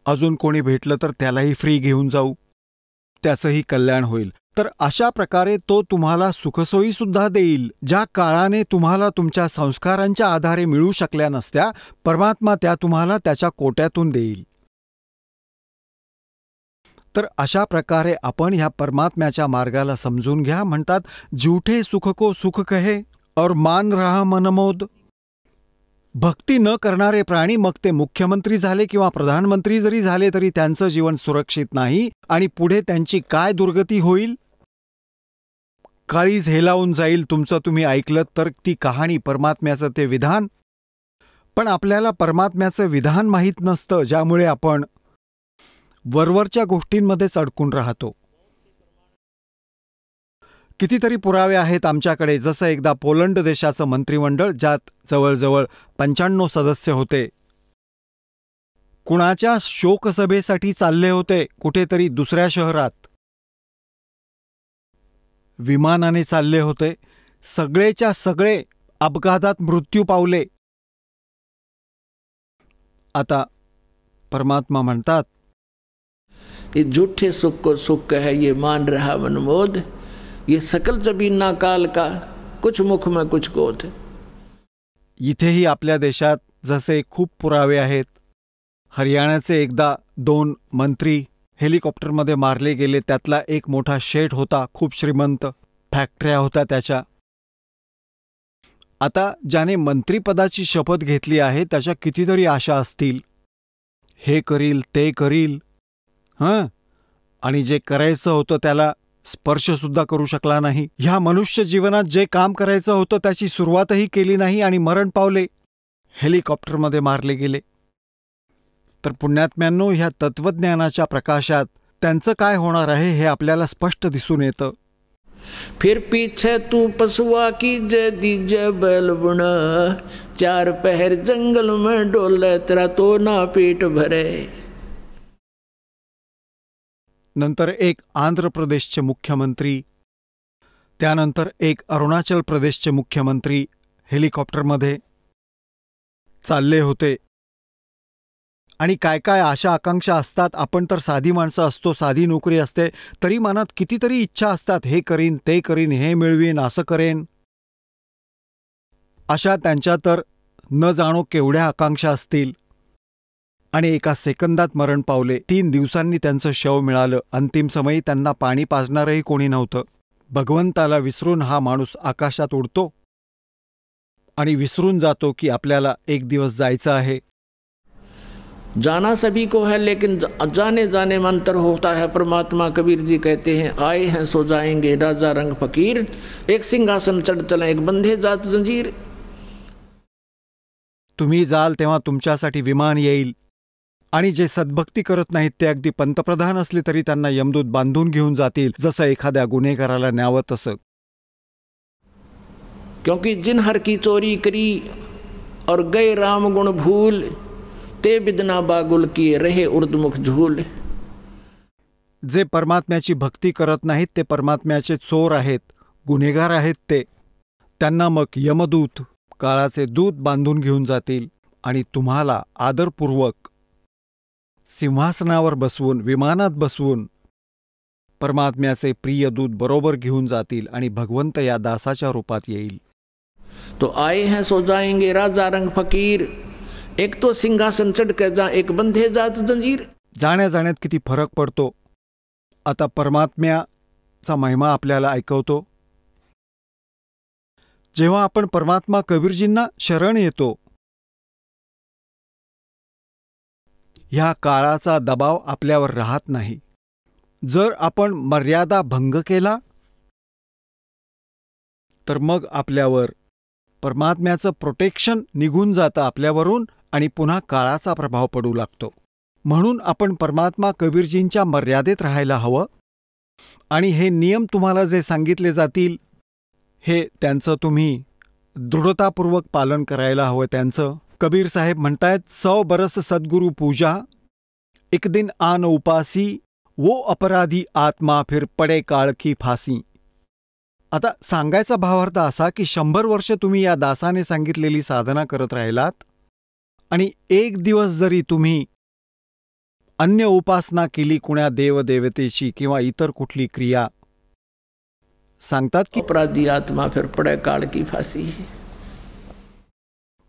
अजून कोणी भेटलं तर त्यालाही फ्री घेऊन जाऊ, त्याचंही कल्याण होईल. तर अशा प्रकारे तो तुम्हाला सुखसोयीसुद्धा देईल, ज्या काळाने तुम्हाला तुमच्या संस्कारांच्या आधारे मिळू शकल्या नसत्या, परमात्मा त्या तुम्हाला त्याच्या कोट्यातून देईल. तर अशा प्रकारे आपण ह्या परमात्म्याच्या मार्गाला समजून घ्या. म्हणतात झूठे सुख को सुख कहे और मान रहा मनमोद. भक्ती न करणारे प्राणी, मग ते मुख्यमंत्री झाले किंवा प्रधानमंत्री जरी झाले तरी त्यांचं जीवन सुरक्षित नाही आणि पुढे त्यांची काय दुर्गती होईल, काळीज हेलावून जाईल. तुमचं तुम्ही ऐकलं तर ती कहाणी, परमात्म्याचं ते विधान. पण आपल्याला परमात्म्याचं विधान माहीत नसतं, ज्यामुळे आपण वरवरच्या गोष्टींमध्येच अडकून राहतो. कितीतरी पुरावे आहेत आमच्याकडे. जसं एकदा पोलंड देशाचं मंत्रिमंडळ, ज्यात जवळजवळ 95 सदस्य होते, कुणाच्या शोकसभेसाठी चालले होते कुठेतरी दुसऱ्या शहरात, विमानाने चालले होते. सगळेच्या सगळे अपघातात मृत्यू पावले. आता परमात्मा म्हणतात ये झूठे सुख को सुख है, ये मान रहा मनमोद, ये सकल जबीना काल का, कुछ मुख में कुछ कोत. इथेही आपल्या देशात जसे खूप पुरावे आहेत. हरियाणाचे एकदा 2 मंत्री हेलिकॉप्टरमध्ये मारले गेले. त्यातला एक मोठा शेठ होता, खूप श्रीमंत, फॅक्टऱ्या होत्या त्याच्या. आता ज्याने मंत्रिपदाची शपथ घेतली आहे त्याच्या कितीतरी आशा असतील. हे करील, ते करील, आणि जे करायचं होतं त्याला स्पर्शसुद्धा करू शकला नाही. ह्या मनुष्य जीवनात जे काम करायचं होतं त्याची सुरुवातही केली नाही आणि मरण पावले, हेलिकॉप्टरमध्ये मारले गेले. तर पुण्यात्म्यांनो, ह्या तत्वज्ञानाच्या प्रकाशात त्यांचं काय होणार आहे हे आपल्याला स्पष्ट दिसून येतं. फिर पीछे तू पशुआ की जय दीजे बैल बुना, 4 पहर जंगल में डोले तेरा तो ना पेट भरे. नंतर एक आंध्र प्रदेशचे मुख्यमंत्री, त्यानंतर एक अरुणाचल प्रदेशचे मुख्यमंत्री हेलिकॉप्टरमध्ये चालले होते. आणि काय काय आशा आकांक्षा असतात. आपण तर साधी माणसं असतो, साधी नोकरी असते, तरी मनात कितीतरी इच्छा असतात. हे करीन, ते करीन, हे मिळवीन, असं करेन. अशा त्यांच्या तर न जाणो केवढ्या आकांक्षा असतील. आणि एका सेकंदात मरण पावले. 3 दिवसांनी त्यांचं शव मिळालं. अंतिम समयी त्यांना पाणी पाजणारही कोणी नव्हतं. भगवंताला विसरून हा माणूस आकाशात उडतो आणि विसरून जातो की आपल्याला एक दिवस जायचं आहे. जाना सभी को है लेकिन जाने जाने में अंतर होता है. परमात्मा कबीर जी कहते हैं, आए हैं सो जाएंगे राजा रंग फकीर, एक सिंहासन चढ़ चले एक बंधे जात जंजीर. तुम्ही जाल तेव्हा तुमच्यासाठी विमान येईल. आणि जे सद्भक्ती करत नाहीत ते अगदी पंतप्रधान असले तरी त्यांना यमदूत बांधून घेऊन जातील, जसं एखाद्या गुन्हेगाराला न्यावं तसं. क्योंकि जिन हर की चोरी करी और गए राम गुण भूल, ते बिदना बागुल किए रहे उर्दमुख झूल. जे परमात्म्याची भक्ती करत नाहीत ते परमात्म्याचे चोर आहेत, गुन्हेगार आहेत ते. त्यांना मग यमदूत, काळाचे दूत बांधून घेऊन जातील आणि तुम्हाला आदरपूर्वक सिंहासनावर बसवून, विमानात बसवून परमात्म्याचे प्रिय दूत बरोबर घेऊन जातील आणि भगवंत या दासाच्या रूपात येईल. तो आए हैं सो जाएंगे राजा रंग फकीर, एक तो सिंहासन चढ़ के जा एक बंधे जात जंजीर. जाण्या जाण्यात किती फरक पडतो. आता परमात्म्याचा महिमा आपल्याला ऐकवतो. जेव्हा आपण परमात्मा कबीरजींना शरण येतो, ह्या काळाचा दबाव आपल्यावर राहत नाही. जर आपण मर्यादा भंग केला तर मग आपल्यावर परमात्म्याचं प्रोटेक्शन निघून जातं आपल्यावरून आणि पुन्हा काळाचा प्रभाव पडू लागतो. म्हणून आपण परमात्मा कबीरजींच्या मर्यादेत राहायला हवं. आणि हे नियम तुम्हाला जे सांगितले जातील हे त्यांचं तुम्ही दृढतापूर्वक पालन करायला हवं. त्यांचं कबीर साहेब म्हणतायत, 100 बरस सद्गुरु पूजा, एक दिन आन उपासी, वो अपराधी आत्मा फिर पडे काळ की फासी. आता सांगायचा भावार्थ असा की 100 वर्ष तुम्ही या दासाने सांगितलेली साधना करत राहिलात आणि एक दिवस जरी तुम्ही अन्य उपासना केली कुण्या देवदेवतेची किंवा इतर कुठली क्रिया, सांगतात की अपराधी आत्मा फिर पडे काळ की फासी.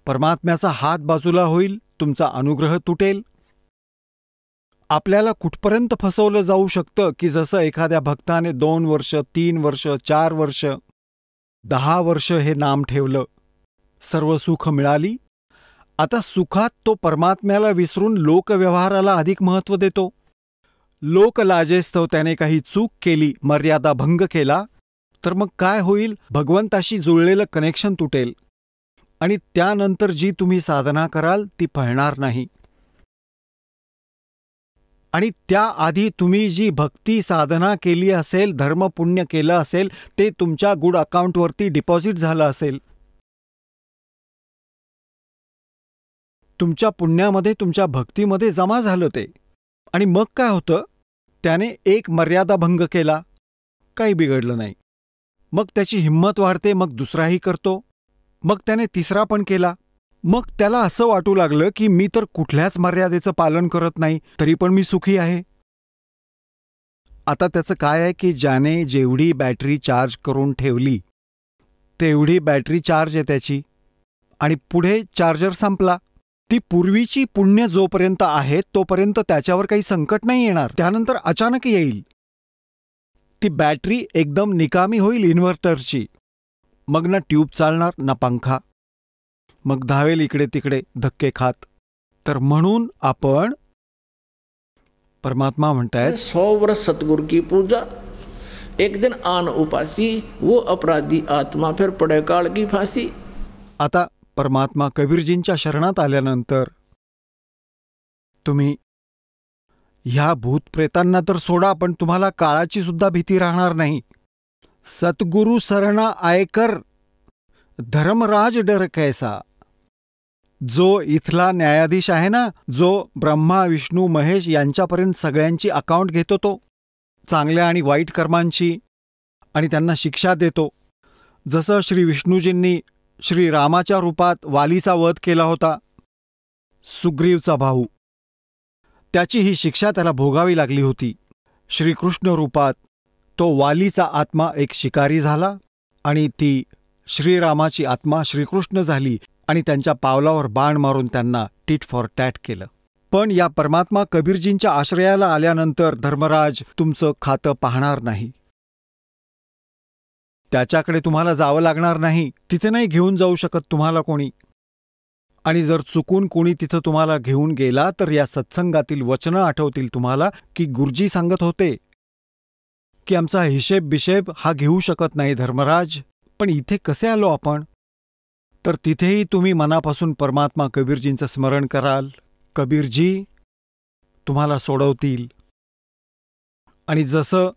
परमात्म्याचा हात बाजूला होईल, तुमचा अनुग्रह तुटेल. आपल्याला कुठपर्यंत फसवलं जाऊ शकतं की जसं एखाद्या भक्ताने 2 वर्ष, 3 वर्ष, 4 वर्ष, 10 वर्ष हे नाम ठेवलं, सर्व सुख मिळाली. आता सुखात तो परमात्म्याला विसरून लोकव्यवहाराला अधिक महत्त्व देतो. लोकलाजेस्तव त्याने काही चूक केली, मर्यादा भंग केला, तर मग काय होईल? भगवंताशी जुळलेलं कनेक्शन तुटेल आणि त्यानंतर जी तुम्ही साधना कराल ती फळणार नाही. आणि त्याआधी तुम्ही जी भक्ती साधना केली असेल, धर्म पुण्य केलं असेल, ते तुमच्या गुड अकाउंटवरती डिपॉझिट झालं असेल. तुमच्या पुण्यामध्ये, तुमच्या भक्तीमध्ये जमा झालं ते. आणि मग काय होतं? त्याने एक मर्यादा भंग केला, काही बिघडलं नाही. मग त्याची हिंमत वाढते, मग दुसराही करतो, मग त्याने तिसरा पण केला. मग त्याला असं वाटू लागलं की मी तर कुठल्याच मर्यादेचं पालन करत नाही, तरी पण मी सुखी आहे. आता त्याचं काय आहे की ज्याने जेवढी बॅटरी चार्ज करून ठेवली तेवढी बॅटरी चार्ज आहे त्याची. आणि पुढे चार्जर संपला. ती पूर्वीची पुण्य जोपर्यंत आहे तोपर्यंत त्याच्यावर काही संकट नाही येणार. त्यानंतर अचानक येईल. ती बॅटरी एकदम निकामी होईल इन्व्हर्टरची. मग ना ट्यूब चालणार ना पंखा. मग धावेल इकडे तिकडे धक्के खात. तर म्हणून आपण परमात्मा म्हणतायत 100 वर्ष सतगुरु की पूजा, एक दिन आन उपासी, वो अपराधी आत्मा फिर पड़े काल की फांसी. आता परमात्मा कबीरजींच्या शरणात आल्यानंतर तुम्ही ह्या भूतप्रेतांना तर सोडा, पण तुम्हाला काळाची सुद्धा भीती राहणार नाही. सतगुरु शरणा आयकर धर्मराज डर कैसा. जो इथला न्यायाधीश आहे ना, जो ब्रह्मा विष्णू महेश यांच्यापर्यंत सगळ्यांची अकाउंट घेतो, तो चांगल्या आणि वाईट कर्मांची आणि त्यांना शिक्षा देतो. जसं श्री विष्णूजींनी श्री रामाच्या रूपात वालीचा वध केला होता, सुग्रीवचा भाऊ, त्याची ही शिक्षा त्याला भोगावी लागली होती. श्रीकृष्ण रूपात तो वालीचा आत्मा एक शिकारी झाला आणि ती श्रीरामाची आत्मा श्रीकृष्ण झाली आणि त्यांच्या पावलावर बाण मारून त्यांना टीट फॉर टॅट केलं. पण या परमात्मा कबीरजींच्या आश्रयाला आल्यानंतर धर्मराज तुमचं खातं पाहणार नाही. त्याच्याकडे तुम्हाला जावं लागणार नाही. तिथे नाही घेऊन जाऊ शकत तुम्हाला कोणी. आणि जर चुकून कोणी तिथं तुम्हाला घेऊन गेला तर या सत्संगातील वचनं आठवतील तुम्हाला की गुरुजी सांगत होते की आमचा हिशेब बिशेब हा घेऊ शकत नाही धर्मराज. पण इथे कसे आलो आपण? तर तिथेही तुम्ही मनापासून परमात्मा कबीरजींचं स्मरण कराल. कबीरजी तुम्हाला सोडवतील. आणि जसं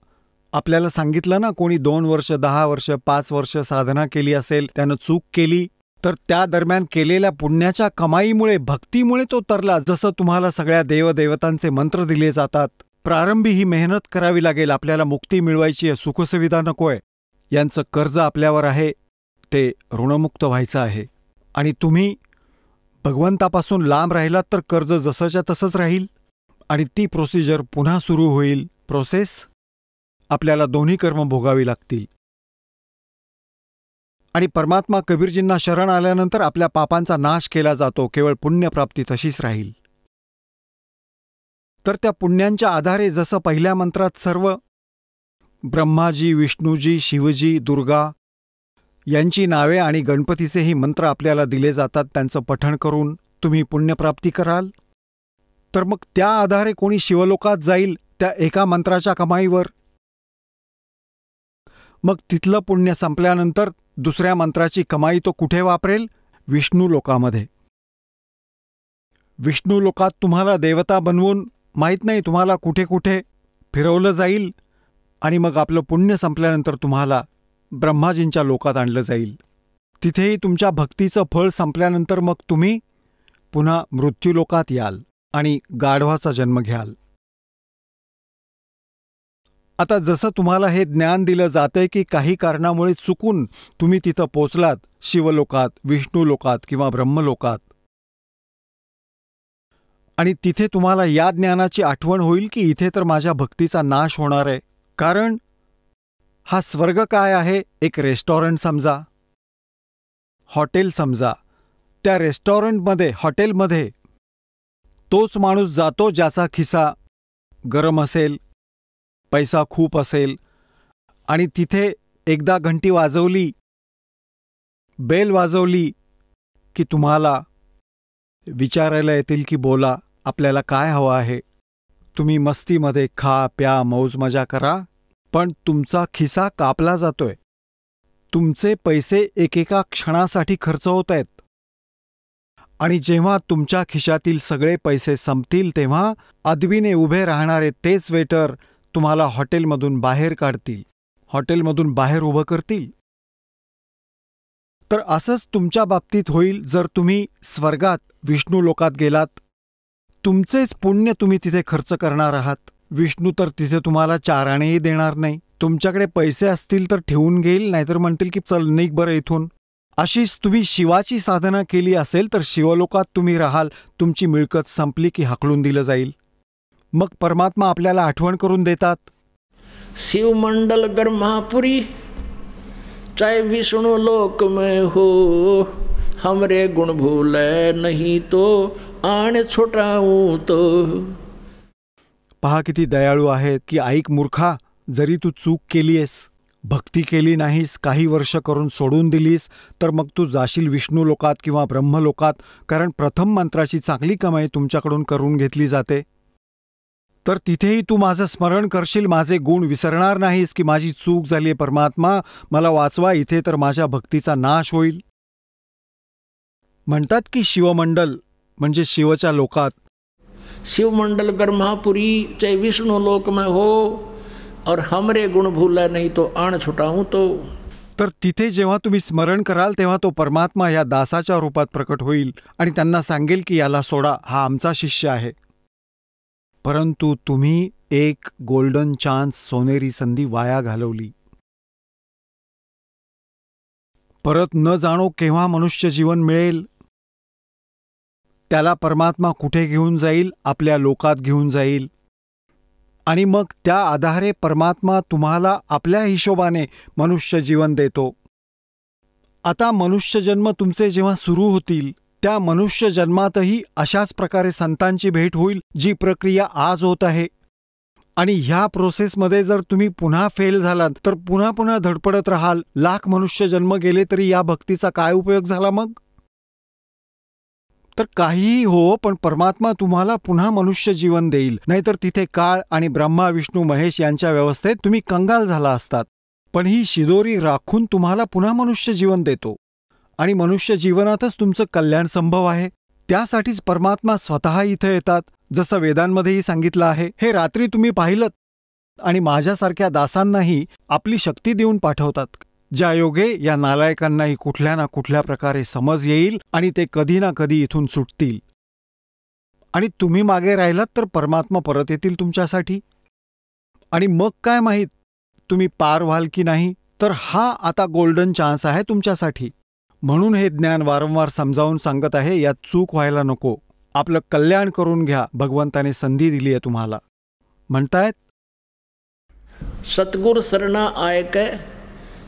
आपल्याला सांगितलं ना, कोणी 2 वर्ष 10 वर्ष 5 वर्ष साधना केली असेल, त्यानं चूक केली, तर त्या दरम्यान केलेल्या पुण्याच्या कमाईमुळे भक्तीमुळे तो तरला. जसं तुम्हाला सगळ्या देवदेवतांचे मंत्र दिले जातात. प्रारंभी ही मेहनत करावी लागेल. आपल्याला मुक्ती मिळवायची आहे, सुखसुविधा नकोय, यांचं कर्ज आपल्यावर आहे, ते ऋणमुक्त व्हायचं आहे. आणि तुम्ही भगवंतापासून लांब राहिलात तर कर्ज जसंच्या तसंच राहील आणि ती प्रोसिजर पुन्हा सुरू होईल. प्रोसेस आपल्याला दोन्ही कर्म भोगावी लागतील. आणि परमात्मा कबीरजींना शरण आल्यानंतर आपल्या पापांचा नाश केला जातो. केवळ पुण्यप्राप्ती तशीच राहील. तर त्या पुण्यांच्या आधारे जसं पहिल्या मंत्रात सर्व ब्रह्माजी, विष्णूजी, शिवजी, दुर्गा यांची नावे आणि गणपतीचेही मंत्र आपल्याला दिले जातात, त्यांचं पठण करून तुम्ही पुण्यप्राप्ती कराल. तर मग त्या आधारे कोणी शिवलोकात जाईल त्या एका मंत्राच्या कमाईवर. मग तिथलं पुण्य संपल्यानंतर दुसऱ्या मंत्राची कमाई तो कुठे वापरेल? विष्णू लोकामध्ये. विष्णू लोकात तुम्हाला देवता बनवून माहीत नाही तुम्हाला कुठे कुठे फिरवलं जाईल आणि मग आपलं पुण्य संपल्यानंतर तुम्हाला ब्रह्माजींच्या लोकात आणलं जाईल. तिथेही तुमच्या भक्तीचं फळ संपल्यानंतर मग तुम्ही पुन्हा मृत्यूलोकात याल आणि गाढवाचा जन्म घ्याल. आता जसं तुम्हाला हे ज्ञान दिलं जातंय की काही कारणामुळे चुकून तुम्ही तिथं पोचलात शिवलोकात, विष्णू लोकात किंवा ब्रह्मलोकात, आणि तिथे तुम्हाला या ज्ञानाची आठवण होईल की इथे तर माझ्या भक्तीचा नाश होणार आहे. कारण हा स्वर्ग काय आहे? एक रेस्टॉरंट समजा, हॉटेल समजा. त्या रेस्टॉरंटमध्ये, हॉटेलमध्ये तोच माणूस जातो ज्याचा खिसा गरम असेल, पैसा खूप असेल, आणि तिथे एकदा घंटी वाजवली, बेल वाजवली की तुम्हाला विचारायला येतील की बोला, आपल्याला काय हवं आहे. तुम्ही मस्तीमध्ये खा प्या मौज मजा करा, पण तुमचा खिसा कापला जातोय. तुमचे पैसे एकेका क्षणासाठी खर्च होत आहेत. आणि जेव्हा तुमच्या खिशातील सगळे पैसे संपतील तेव्हा अदबीने उभे राहणारे तेच वेटर तुम्हाला हॉटेलमधून बाहेर काढतील, हॉटेलमधून बाहेर उभं करतील. तर असंच तुमच्या बाबतीत होईल जर तुम्ही स्वर्गात, विष्णू लोकात गेलात. तुमचेच पुण्य तुम्ही तिथे खर्च करणार आहात. विष्णू तर तिथे तुम्हाला 4 आणेही देणार नाही. तुमच्याकडे पैसे असतील तर ठेवून घेईल, नाहीतर म्हणतील की चल निघ बरं इथून. अशीच तुम्ही शिवाची साधना केली असेल तर शिवलोकात तुम्ही राहाल. तुमची मिळकत संपली की हाकलून दिलं जाईल. मग परमात्मा आपल्याला आठवण करून देतात, शिवमंडल ब्रह्मापुरी चाहे विष्णु लोक में हो, हमरे गुण भूले नहीं तो आण छोटाऊं तो. पहा किती दयाळू आहेत की ऐक मूर्खा, जरी तू चूक केलीयस, भक्ती केली नाहीस, काही वर्ष करून सोडून दिलीस, तर मग तू जाशील विष्णू लोकात किंवा ब्रह्मलोकात, कारण प्रथम मंत्राची चांगली कमाई तुमच्याकडून करून घेतली जाते. तर तिथेही तू माझं स्मरण करशील, माझे गुण विसरणार नाहीस की माझी चूक झाली परमात्मा, मला वाचवा, इथे तर माझ्या भक्तीचा नाश होईल. म्हणतात की शिवमंडल म्हणजे शिवच्या लोकात. शिवमंडल ब्रह्मापुरी चाहे विष्णु लोक में हो, और हमरे गुण भूला नहीं तो आण छुटाऊं तो. तर तिथे जेव्हा तुम्ही स्मरण कराल तेव्हा तो परमात्मा या दासाच्या रूपात प्रकट होईल आणि त्यांना सांगेल की याला सोडा, हा आमचा शिष्य आहे. परंतु तुम्ही एक गोल्डन चान्स, सोनेरी संधी वाया घालवली. परत न जाणो केव्हा मनुष्य जीवन मिळेल. त्याला परमात्मा कुठे घेऊन जाईल, आपल्या लोकात घेऊन जाईल, आणि मग त्या आधारे परमात्मा तुम्हाला आपल्या हिशोबाने मनुष्य जीवन देतो. आता मनुष्य जन्म तुमचे जेव्हा सुरू होतील, त्या मनुष्य जन्मातही अशाच प्रकारे संतांची भेट होईल, जी प्रक्रिया आज होत आहे. आणि ह्या प्रोसेसमध्ये जर तुम्ही पुन्हा फेल झालात तर पुन्हा पुन्हा धडपडत राहाल. लाख मनुष्य जन्म गेले तरी या भक्तीचा काय उपयोग झाला मग? तर काहीही हो, पण परमात्मा तुम्हाला पुन्हा मनुष्य जीवन देईल. नाहीतर तिथे काळ आणि ब्रह्मा विष्णू महेश यांच्या व्यवस्थेत तुम्ही कंगाल झाला असतात. पण ही शिदोरी राखून तुम्हाला पुन्हा मनुष्य जीवन देतो, आणि मनुष्य जीवनातच तुमचं कल्याण संभव आहे. त्यासाठीच परमात्मा स्वतः इथं येतात, जसं वेदांमध्येही सांगितलं आहे. हे रात्री तुम्ही पाहिलं, आणि माझ्यासारख्या दासांनाही आपली शक्ती देऊन पाठवतात, ज्या योगे या नालायकांनाही कुठल्या ना कुठल्या प्रकारे समज येईल आणि ते कधी ना कधी इथून सुटतील. आणि तुम्ही मागे राहिलात तर परमात्मा परत येतील तुमच्यासाठी. आणि मग काय माहीत तुम्ही पार व्हाल की नाही. तर हा आता गोल्डन चान्स आहे तुमच्यासाठी. म्हणून हे ज्ञान वारंवार समजावून सांगत आहे, यात चूक व्हायला नको. आपलं कल्याण करून घ्या, भगवंताने संधी दिली आहे तुम्हाला. म्हणतायत सतगुर सरना आए कै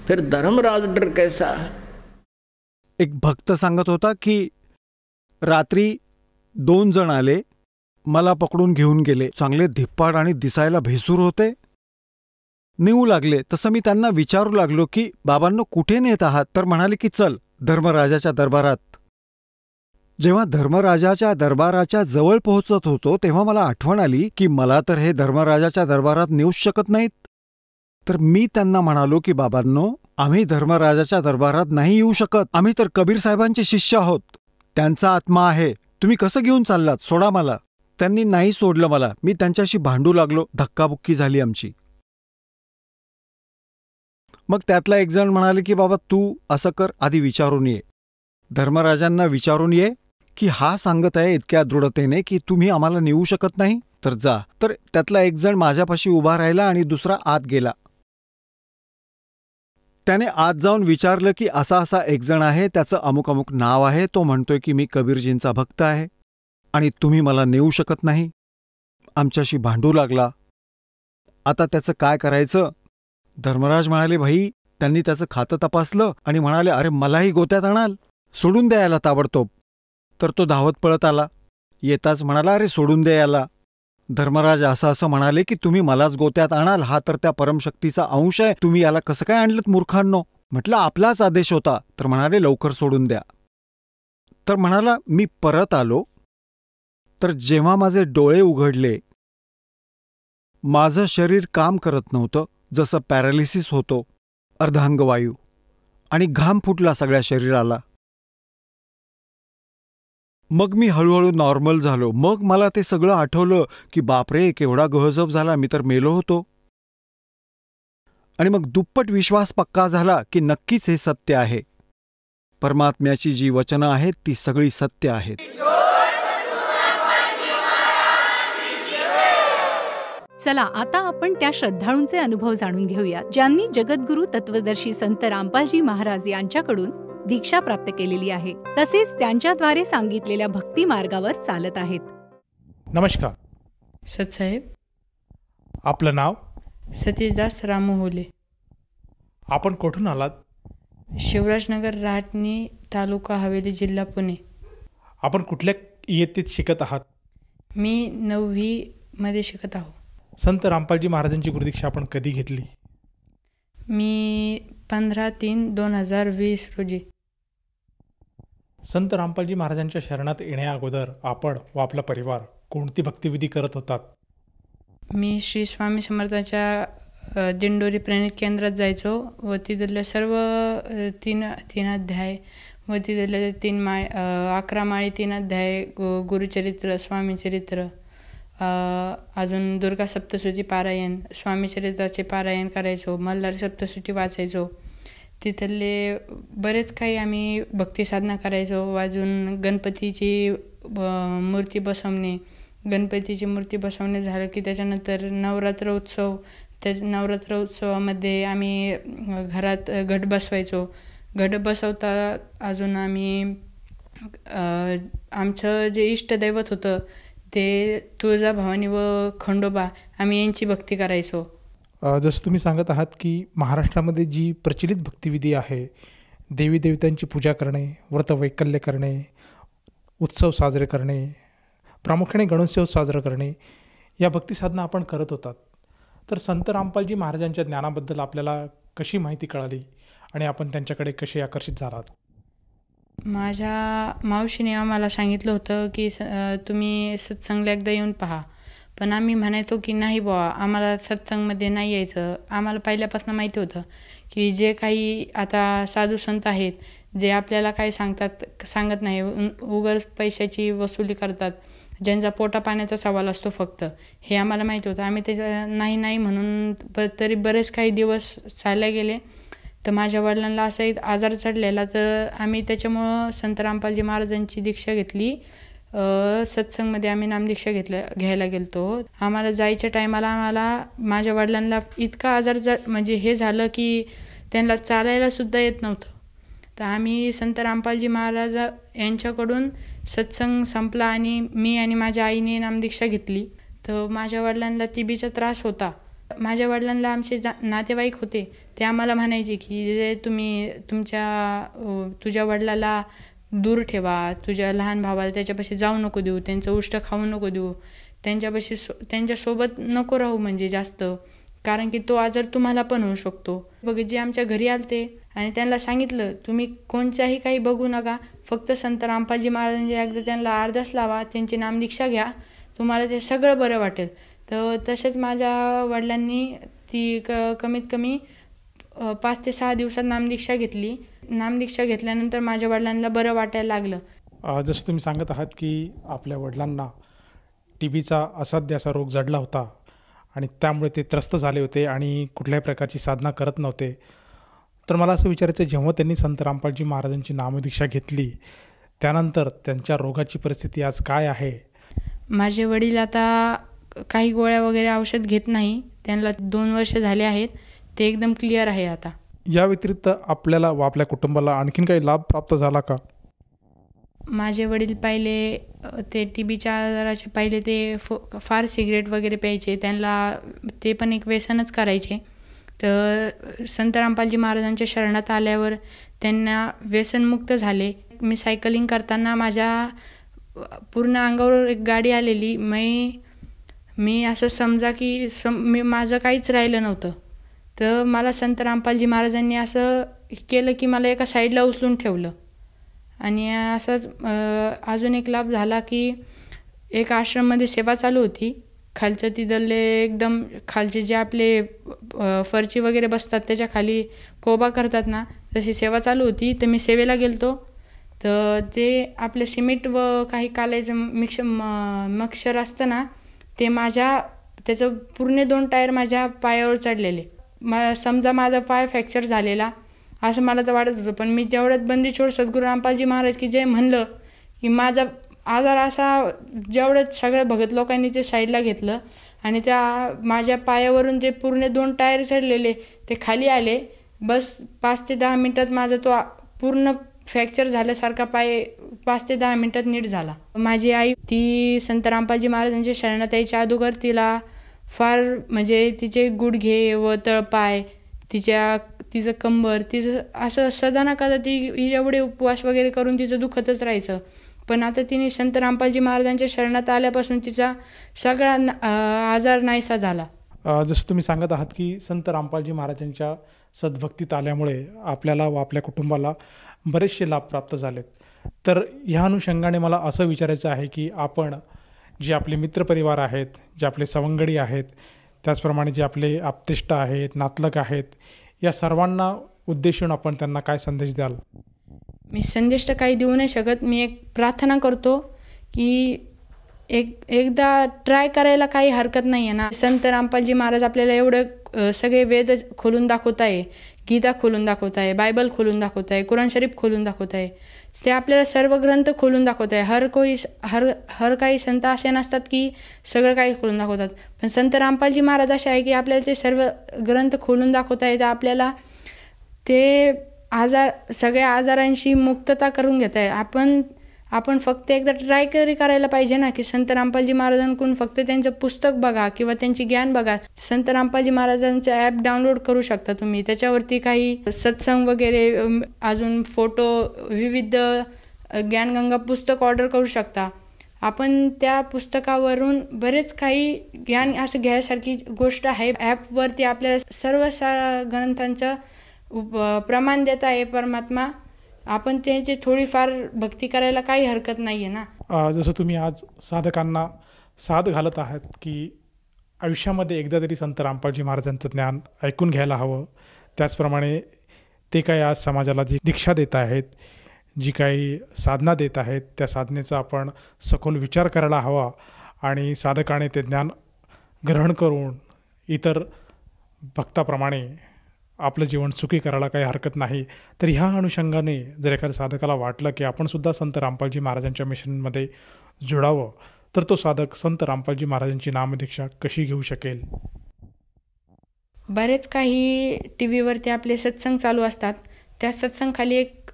फिर धर्मराज डर कैसा. एक भक्त सांगत होता की रात्री 2 जण आले, मला पकडून घेऊन गेले. चांगले धिप्पाड आणि दिसायला भेसूर होते. नेऊ लागले. तसं मी त्यांना विचारू लागलो की बाबांनो कुठे नेत आहात. तर म्हणाले की चल धर्मराजाच्या दरबारात. जेव्हा धर्मराजाच्या दरबाराच्या जवळ पोहोचत होतो तेव्हा मला आठवण आली की मला तर हे धर्मराजाच्या दरबारात नेऊच शकत नाहीत. तर मी त्यांना म्हणालो की बाबांनो, आम्ही धर्मराजाच्या दरबारात नाही येऊ शकत. आम्ही तर कबीर साहेबांचे शिष्य आहोत. त्यांचा आत्मा आहे. तुम्ही कसं घेऊन चाललात, सोडा मला. त्यांनी नाही सोडलं मला. मी त्यांच्याशी भांडू लागलो. धक्काबुक्की झाली आमची. मग त्यातला एक जण म्हणाले की बाबा तू असं कर, आधी विचारून ये. धर्मराजांना विचारून ये की हा सांगत आहे इतक्या दृढतेने की तुम्ही आम्हाला नेऊ शकत नाही, तर जा. तर त्यातला एक जण माझ्यापाशी उभा राहिला आणि दुसरा आत गेला. त्याने आत जाऊन विचारलं की असा असा एक जण आहे, त्याचं अमुक अमुक नाव आहे, तो म्हणतोय की मी कबीरजींचा भक्त आहे आणि तुम्ही मला नेऊ शकत नाही. आमच्याशी भांडू लागला. आता त्याचं काय करायचं. धर्मराज म्हणाले भाई, त्यांनी त्याचं खातं तपासलं आणि म्हणाले अरे मलाही गोत्यात आणाल, सोडून द्या याला ताबडतोब. तर तो धावत पळत आला. येताच म्हणाला अरे सोडून द्या याला. धर्मराज असं म्हणाले की तुम्ही मलाच गोत्यात आणाल, हा तर त्या परमशक्तीचा अंश आहे, तुम्ही याला कसं काय आणलं मूर्खांनो. म्हटलं आपलाच आदेश होता. तर म्हणाले लवकर सोडून द्या. तर म्हणाला मी परत आलो. तर जेव्हा माझे डोळे उघडले, माझं शरीर काम करत नव्हतं, जसं पॅरालिसिस होतो, अर्धांगवायू, आणि घाम फुटला सगळ्या शरीराला. मग मी हळूहळू नॉर्मल झालो. मग मला ते सगळं आठवलं की बापरे केवढा गहजब झाला, मी तर मेलो होतो. आणि मग दुप्पट विश्वास पक्का झाला की नक्कीच हे सत्य आहे. परमात्म्याची जी वचनं आहेत ती सगळी सत्य आहेत. चला आता आपण त्या श्रद्धाळूंचे अनुभव जाणून घेऊया ज्यांनी जगद्गुरू तत्वदर्शी संत रामपालजी महाराज यांच्याकडून दीक्षा प्राप्त केलेली आहे, तसेच त्यांच्याद्वारे सांगितलेल्या भक्ती मार्गावर चालत आहेत. नमस्कार सतसाहेब. आपलं नाव? सतीशदास रामोहोले. आपण कुठून आलात? शिवराजनगर, राहटणी, तालुका हवेली, जिल्हा पुणे. आपण कुठल्या इयत्तेत शिकत आहात? मी 9वी मध्ये शिकत आहो. संत रामपालजी महाराजांची गुरुदीक्षा आपण कधी घेतली? मी 15/3/2020 रोजी. संत रामपालजी महाराजांच्या शरणात येण्या अगोदर आपण व आपला परिवार कोणती भक्तिविधी करत होतात? मी श्री स्वामी समर्थांच्या दिंडोरी प्रणित केंद्रात जायचो व तिथले सर्व तीन अध्याय व तिथले 11 माळी 3 अध्याय, गुरुचरित्र, स्वामीचरित्र, अजून दुर्गा सप्तशती पारायण, स्वामीचरित्राचे पारायण करायचो, मल्हारी सप्तशती वाचायचो. तिथले बरेच काही आम्ही भक्तिसाधना करायचो. अजून गणपतीची मूर्ती बसवणे, गणपतीची मूर्ती बसवणे झालं की त्याच्यानंतर नवरात्र उत्सव, त्या नवरात्र उत्सवामध्ये आम्ही घरात घट बसवायचो. घट बसवता अजून आम्ही आमचं जे इष्टदैवत होतं ते तुळजाभवानी व खंडोबा, आम्ही यांची भक्ती करायचो. जसं तुम्ही सांगत आहात की महाराष्ट्रामध्ये जी प्रचलित भक्तिविधी आहे, देवी देवतांची पूजा करणे, व्रतवैकल्य करणे, उत्सव साजरे करणे, प्रामुख्याने गणोत्सव साजरा करणे, या भक्तिसाधना आपण करत होतात. तर संत रामपालजी महाराजांच्या ज्ञानाबद्दल आपल्याला कशी माहिती कळाली आणि आपण त्यांच्याकडे कसे आकर्षित झालात? माझ्या मावशीने आम्हाला सांगितलं होतं की तुम्ही सत्संगला एकदा येऊन पहा. पण आम्ही म्हणायचो की नाही बुवा, आम्हाला सत्संगमध्ये नाही यायचं. आम्हाला पहिल्यापासून माहिती होतं की जे काही आता साधू संत आहेत, जे आपल्याला काय सांगत नाही, उगाच पैशाची वसुली करतात, ज्यांचा पोटा पाण्याचा सवाल असतो फक्त, हे आम्हाला माहिती होतं. आम्ही त्याच्या नाही म्हणून तरी बरेच काही दिवस चालले गेले. तर माझ्या वडिलांना असा एक आजार चढलेला, तर आम्ही त्याच्यामुळं संत रामपालजी महाराजांची दीक्षा घेतली. सत्संगमध्ये आम्ही नामदीक्षा घ्यायला गेलतो. आम्हाला जायच्या टायमाला माझ्या वडिलांना इतका आजार म्हणजे हे झालं की त्यांना चालायला सुद्धा येत नव्हतं. तर आम्ही संत रामपालजी महाराज यांच्याकडून सत्संग संपला आणि मी आणि माझ्या आईने नामदीक्षा घेतली. तर माझ्या वडिलांना TBचा त्रास होता. माझ्या वडिलांना आमचे नातेवाईक होते, ते आम्हाला म्हणायचे की जे तुम्ही तुझ्या वडिलाला दूर ठेवा, तुझ्या लहान भावाला त्याच्यापाशी जाऊ नको देऊ, त्यांचं उष्ट खाऊ नको देऊ, त्यांच्यासोबत नको राहू म्हणजे जास्त, कारण की तो आजार तुम्हाला पण होऊ शकतो. बघ, जे आमच्या घरी आलते आणि त्यांना सांगितलं तुम्ही कोणत्याही काही बघू नका, फक्त संत रामपालजी महाराजांच्या एकदा त्यांना अरदास लावा, त्यांची नामदीक्षा घ्या, तुम्हाला ते सगळं बरं वाटेल. तर तसेच माझ्या वडिलांनी ती कमीत कमी 5 ते 6 दिवसात नामदीक्षा घेतली. नामदीक्षा घेतल्यानंतर माझ्या वडिलांना बरं वाटायला लागलं. जसं तुम्ही सांगत आहात की आपल्या वडिलांना TBचा असाध्य असा रोग जडला होता आणि त्यामुळे ते त्रस्त झाले होते आणि कुठल्याही प्रकारची साधना करत नव्हते. तर मला असं विचारायचं, जेव्हा त्यांनी संत रामपालजी महाराजांची नामदीक्षा घेतली त्यानंतर त्यांच्या रोगाची परिस्थिती आज काय आहे? माझे वडील आता काही गोळ्या वगैरे औषध घेत नाही. त्यांना 2 वर्ष झाले आहेत. ते एकदम क्लिअर आहे आता. या व्यतिरिक्त आपल्याला व आपल्या कुटुंबाला आणखीन काही लाभ प्राप्त झाला का? माझे वडील पहिले ते TBच्या आजाराचे पहिले ते फार सिगरेट वगैरे प्यायचे. त्यांना ते पण एक व्यसनच करायचे. तर संत रामपालजी महाराजांच्या शरणात आल्यावर त्यांना व्यसनमुक्त झाले. मी सायकलिंग करताना माझ्या पूर्ण अंगावर एक गाडी आलेली. मी असं समजा की माझं काहीच राहिलं नव्हतं. तर मला संत रामपालजी महाराजांनी असं केलं की मला एका साईडला उचलून ठेवलं. आणि असंच अजून एक लाभ झाला की एक आश्रममध्ये सेवा चालू होती. खालचं तिथले एकदम खालचे जे आपले फरची वगैरे बसतात त्याच्या खाली कोबा करतात ना, तशी सेवा चालू होती. तर मी सेवेला गेलतो. तर ते आपले सिमेंट व काही कालायचं मिक्सर असतं ना, ते त्याचं पूर्ण 2 टायर माझ्या पायावर चढलेले. समजा माझा पाय फ्रॅक्चर झालेला असं मला तर वाटत होतं. पण मी जेवढ्यात बंदीछोड सद्गुरू रामपालजी महाराज की जे म्हणलं की माझा आजार असा, जेवढ्यात सगळं भगत लोकांनी ते साईडला घेतलं आणि त्या माझ्या पायावरून जे पूर्ण 2 टायर चढलेले ते खाली आले. बस 5 ते 10 मिनटात माझा तो पूर्ण फ्रॅक्चर झाल्यासारखा पाय 5 ते 10 मिनटात नीट झाला. माझी आई ती संत रामपालजी महाराजांच्या शरणात यायच्या अगोदर तिला फार म्हणजे तिचे गुडघे व तळपाय, तिचं कंबर, तिचं असं सदा ना कदा ती एवढे उपवास वगैरे करून तिचं दुखतच राहायचं. पण आता तिने संत रामपालजी महाराजांच्या शरणात आल्यापासून तिचा सगळा आजार नाहीसा झाला. जसं तुम्ही सांगत आहात की संत रामपालजी महाराजांच्या सद्भक्तीत आल्यामुळे आपल्याला व आपल्या कुटुंबाला बरेचसे लाभ प्राप्त झालेत. तर ह्या अनुषंगाने मला असं विचारायचं आहे की आपण जे आपले मित्रपरिवार आहेत, जे आपले सवंगडी आहेत, त्याचप्रमाणे जे आपले आप्तेष्ट आहेत, नातलग आहेत, या सर्वांना उद्देशून आपण त्यांना काय संदेश द्याल? मी संदेश तर काही देऊ नाही शकत. मी एक प्रार्थना करतो की एकदा ट्राय करायला काही हरकत नाही आहे ना. संत रामपालजी महाराज आपल्याला एवढं सगळे वेद खोलून दाखवत आहे, गीता खोलून दाखवत आहे, बायबल खोलून दाखवत आहे, कुराण शरीफ खोलून दाखवत आहे. ते आपल्याला सर्व ग्रंथ खोलून दाखवत आहे. हर काही संत असे नसतात की सगळं काही खोलून दाखवतात, पण संत रामपालजी महाराज असे आहे की आपल्याला ते सर्व ग्रंथ खोलून दाखवत आहे. तर आपल्याला ते सगळ्या आजारांशी मुक्तता करून घेत आहे. आपण फक्त एकदा ट्राय करायला पाहिजे ना की संत रामपालजी महाराजांकडून फक्त त्यांचं पुस्तक बघा किंवा त्यांची ज्ञान बघा. संत रामपालजी महाराजांचं ॲप डाउनलोड करू शकता तुम्ही. त्याच्यावरती काही सत्संग वगैरे, अजून फोटो, विविध ज्ञानगंगा पुस्तक ऑर्डर करू शकता. आपण त्या पुस्तकावरून बरेच काही ज्ञान असं घ्यायसारखी गोष्ट आहे. ॲपवरती आपल्याला सर्व ग्रंथांचं प्रमाण देत आहे परमात्मा. आपण त्यांची थोडीफार भक्ती करायला काही हरकत नाही आहे ना. जसं तुम्ही आज साधकांना साथ घालत आहात की आयुष्यामध्ये एकदा तरी संत रामपालजी महाराजांचं ज्ञान ऐकून घ्यायला हवं, त्याचप्रमाणे ते काही आज समाजाला जी दीक्षा देत आहेत, जी काही साधना देत आहेत, त्या साधनेचा आपण सखोल विचार करायला हवा आणि साधकाने ते ज्ञान ग्रहण करून इतर भक्ताप्रमाणे आपलं जीवन सुखी करायला काही हरकत नाही. तर ह्या अनुषंगाने जर एखाद्या साधकाला वाटलं की आपणसुद्धा संत रामपालजी महाराजांच्या मिशनमध्ये जोडावं, तर तो साधक संत रामपालजी महाराजांची नामदीक्षा कशी घेऊ शकेल? बरेच काही टी व्हीवरती आपले सत्संग चालू असतात. त्या सत्संगखाली एक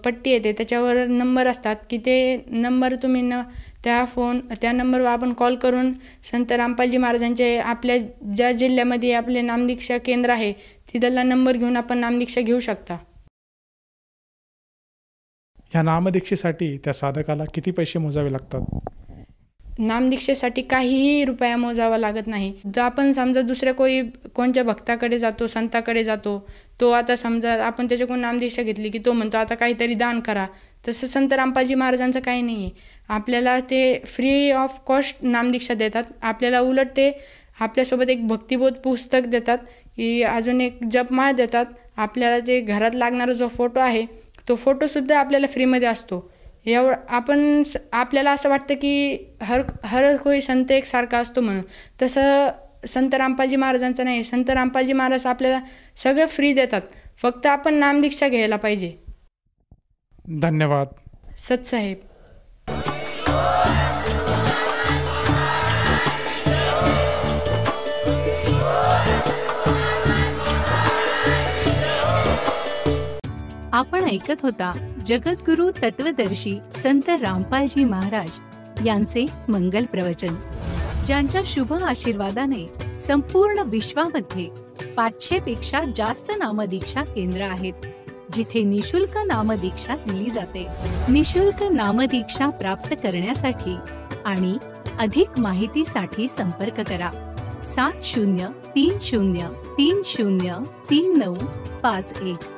पट्टी येते, त्याच्यावर नंबर असतात की ते नंबर तुम्ही त्या नंबरवर आपण कॉल करून संत रामपालजी महाराजांचे आपल्या ज्या जिल्ह्यामध्ये आपले नामदीक्षा केंद्र आहे तिथला नंबर घेऊन आपण नामदीक्षा घेऊ शकता. ह्या नामदीक्षेसाठी त्या साधकाला किती पैसे मोजावे लागतात? नामदीक्षेसाठी काहीही रुपया मोजावा लागत नाही. जर आपण समजा दुसऱ्या कोणत्या भक्ताकडे जातो, संताकडे जातो, तो आता समजा आपण त्याच्याकडून नामदीक्षा घेतली की तो म्हणतो आता काहीतरी दान करा. तसं संत रामपालजी महाराजांचं काही नाही आहे. आपल्याला ते फ्री ऑफ कॉस्ट नामदीक्षा देतात. आपल्याला उलट ते आपल्यासोबत एक भक्तिबोध पुस्तक देतात, की अजून एक जपमाळ देतात. आपल्याला ते घरात लागणारा जो फोटो आहे तो फोटोसुद्धा आपल्याला फ्रीमध्ये असतो. आपल्याला असं वाटतं की हर कोई संत एकसारखा असतो म्हणून. तसं संत रामपालजी महाराजांचं नाही. संत रामपालजी महाराज आपल्याला सगळं फ्री देतात, फक्त आपण नामदीक्षा घ्यायला पाहिजे. धन्यवाद सतसाहेब. आपण ऐकत होता जगद्गुरु तत्वदर्शी संत रामपालजी महाराज यांचे मंगल प्रवचन, ज्यांच्या शुभ आशीर्वादाने संपूर्ण विश्वामध्ये 500 पेक्षा जास्त नामदीक्षा केंद्र आहेत, जिथे निशुल्क नामदीक्षा दिली जाते. निशुल्क नामदीक्षा प्राप्त करण्यासाठी आणि अधिक माहितीसाठी संपर्क करा 7030303951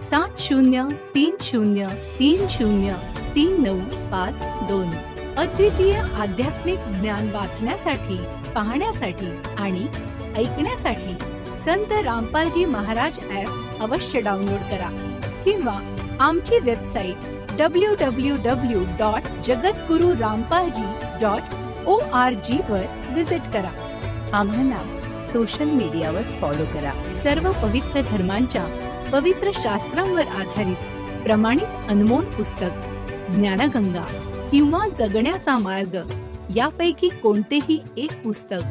7030303952. अद्वितीय आध्यात्मिक ज्ञान वाचण्यासाठी, पाहण्यासाठी आणि ऐकण्यासाठी संत रामपालजी महाराज ॲप अवश्य डाउनलोड करा किंवा आमची वेबसाईट www.jagadgururampalji.org वर विजिट करा. आम्हाला सोशल मीडियावर फॉलो करा. सर्व पवित्र धर्मांच्या पवित्र शास्त्रांवर आधारित प्रमाणित अनमोल पुस्तक ज्ञानगंगा किंवा जगण्याचा मार्ग यापैकी कोणतेही एक पुस्तक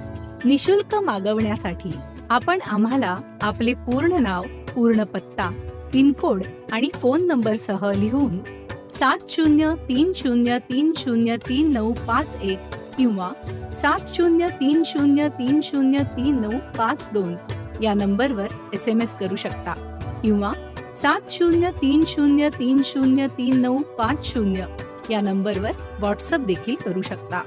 निशुल्क मागवण्यासाठी आपण आम्हाला आपले पूर्ण नाव, पूर्ण पत्ता, पिनकोड आणि फोन नंबर सह लिहून 7030303951 किंवा 7030303952 या नंबरवर SMS करू शकता. किंवा 7030303950 या नंबरवर व्हॉट्सअप देखील करू शकता.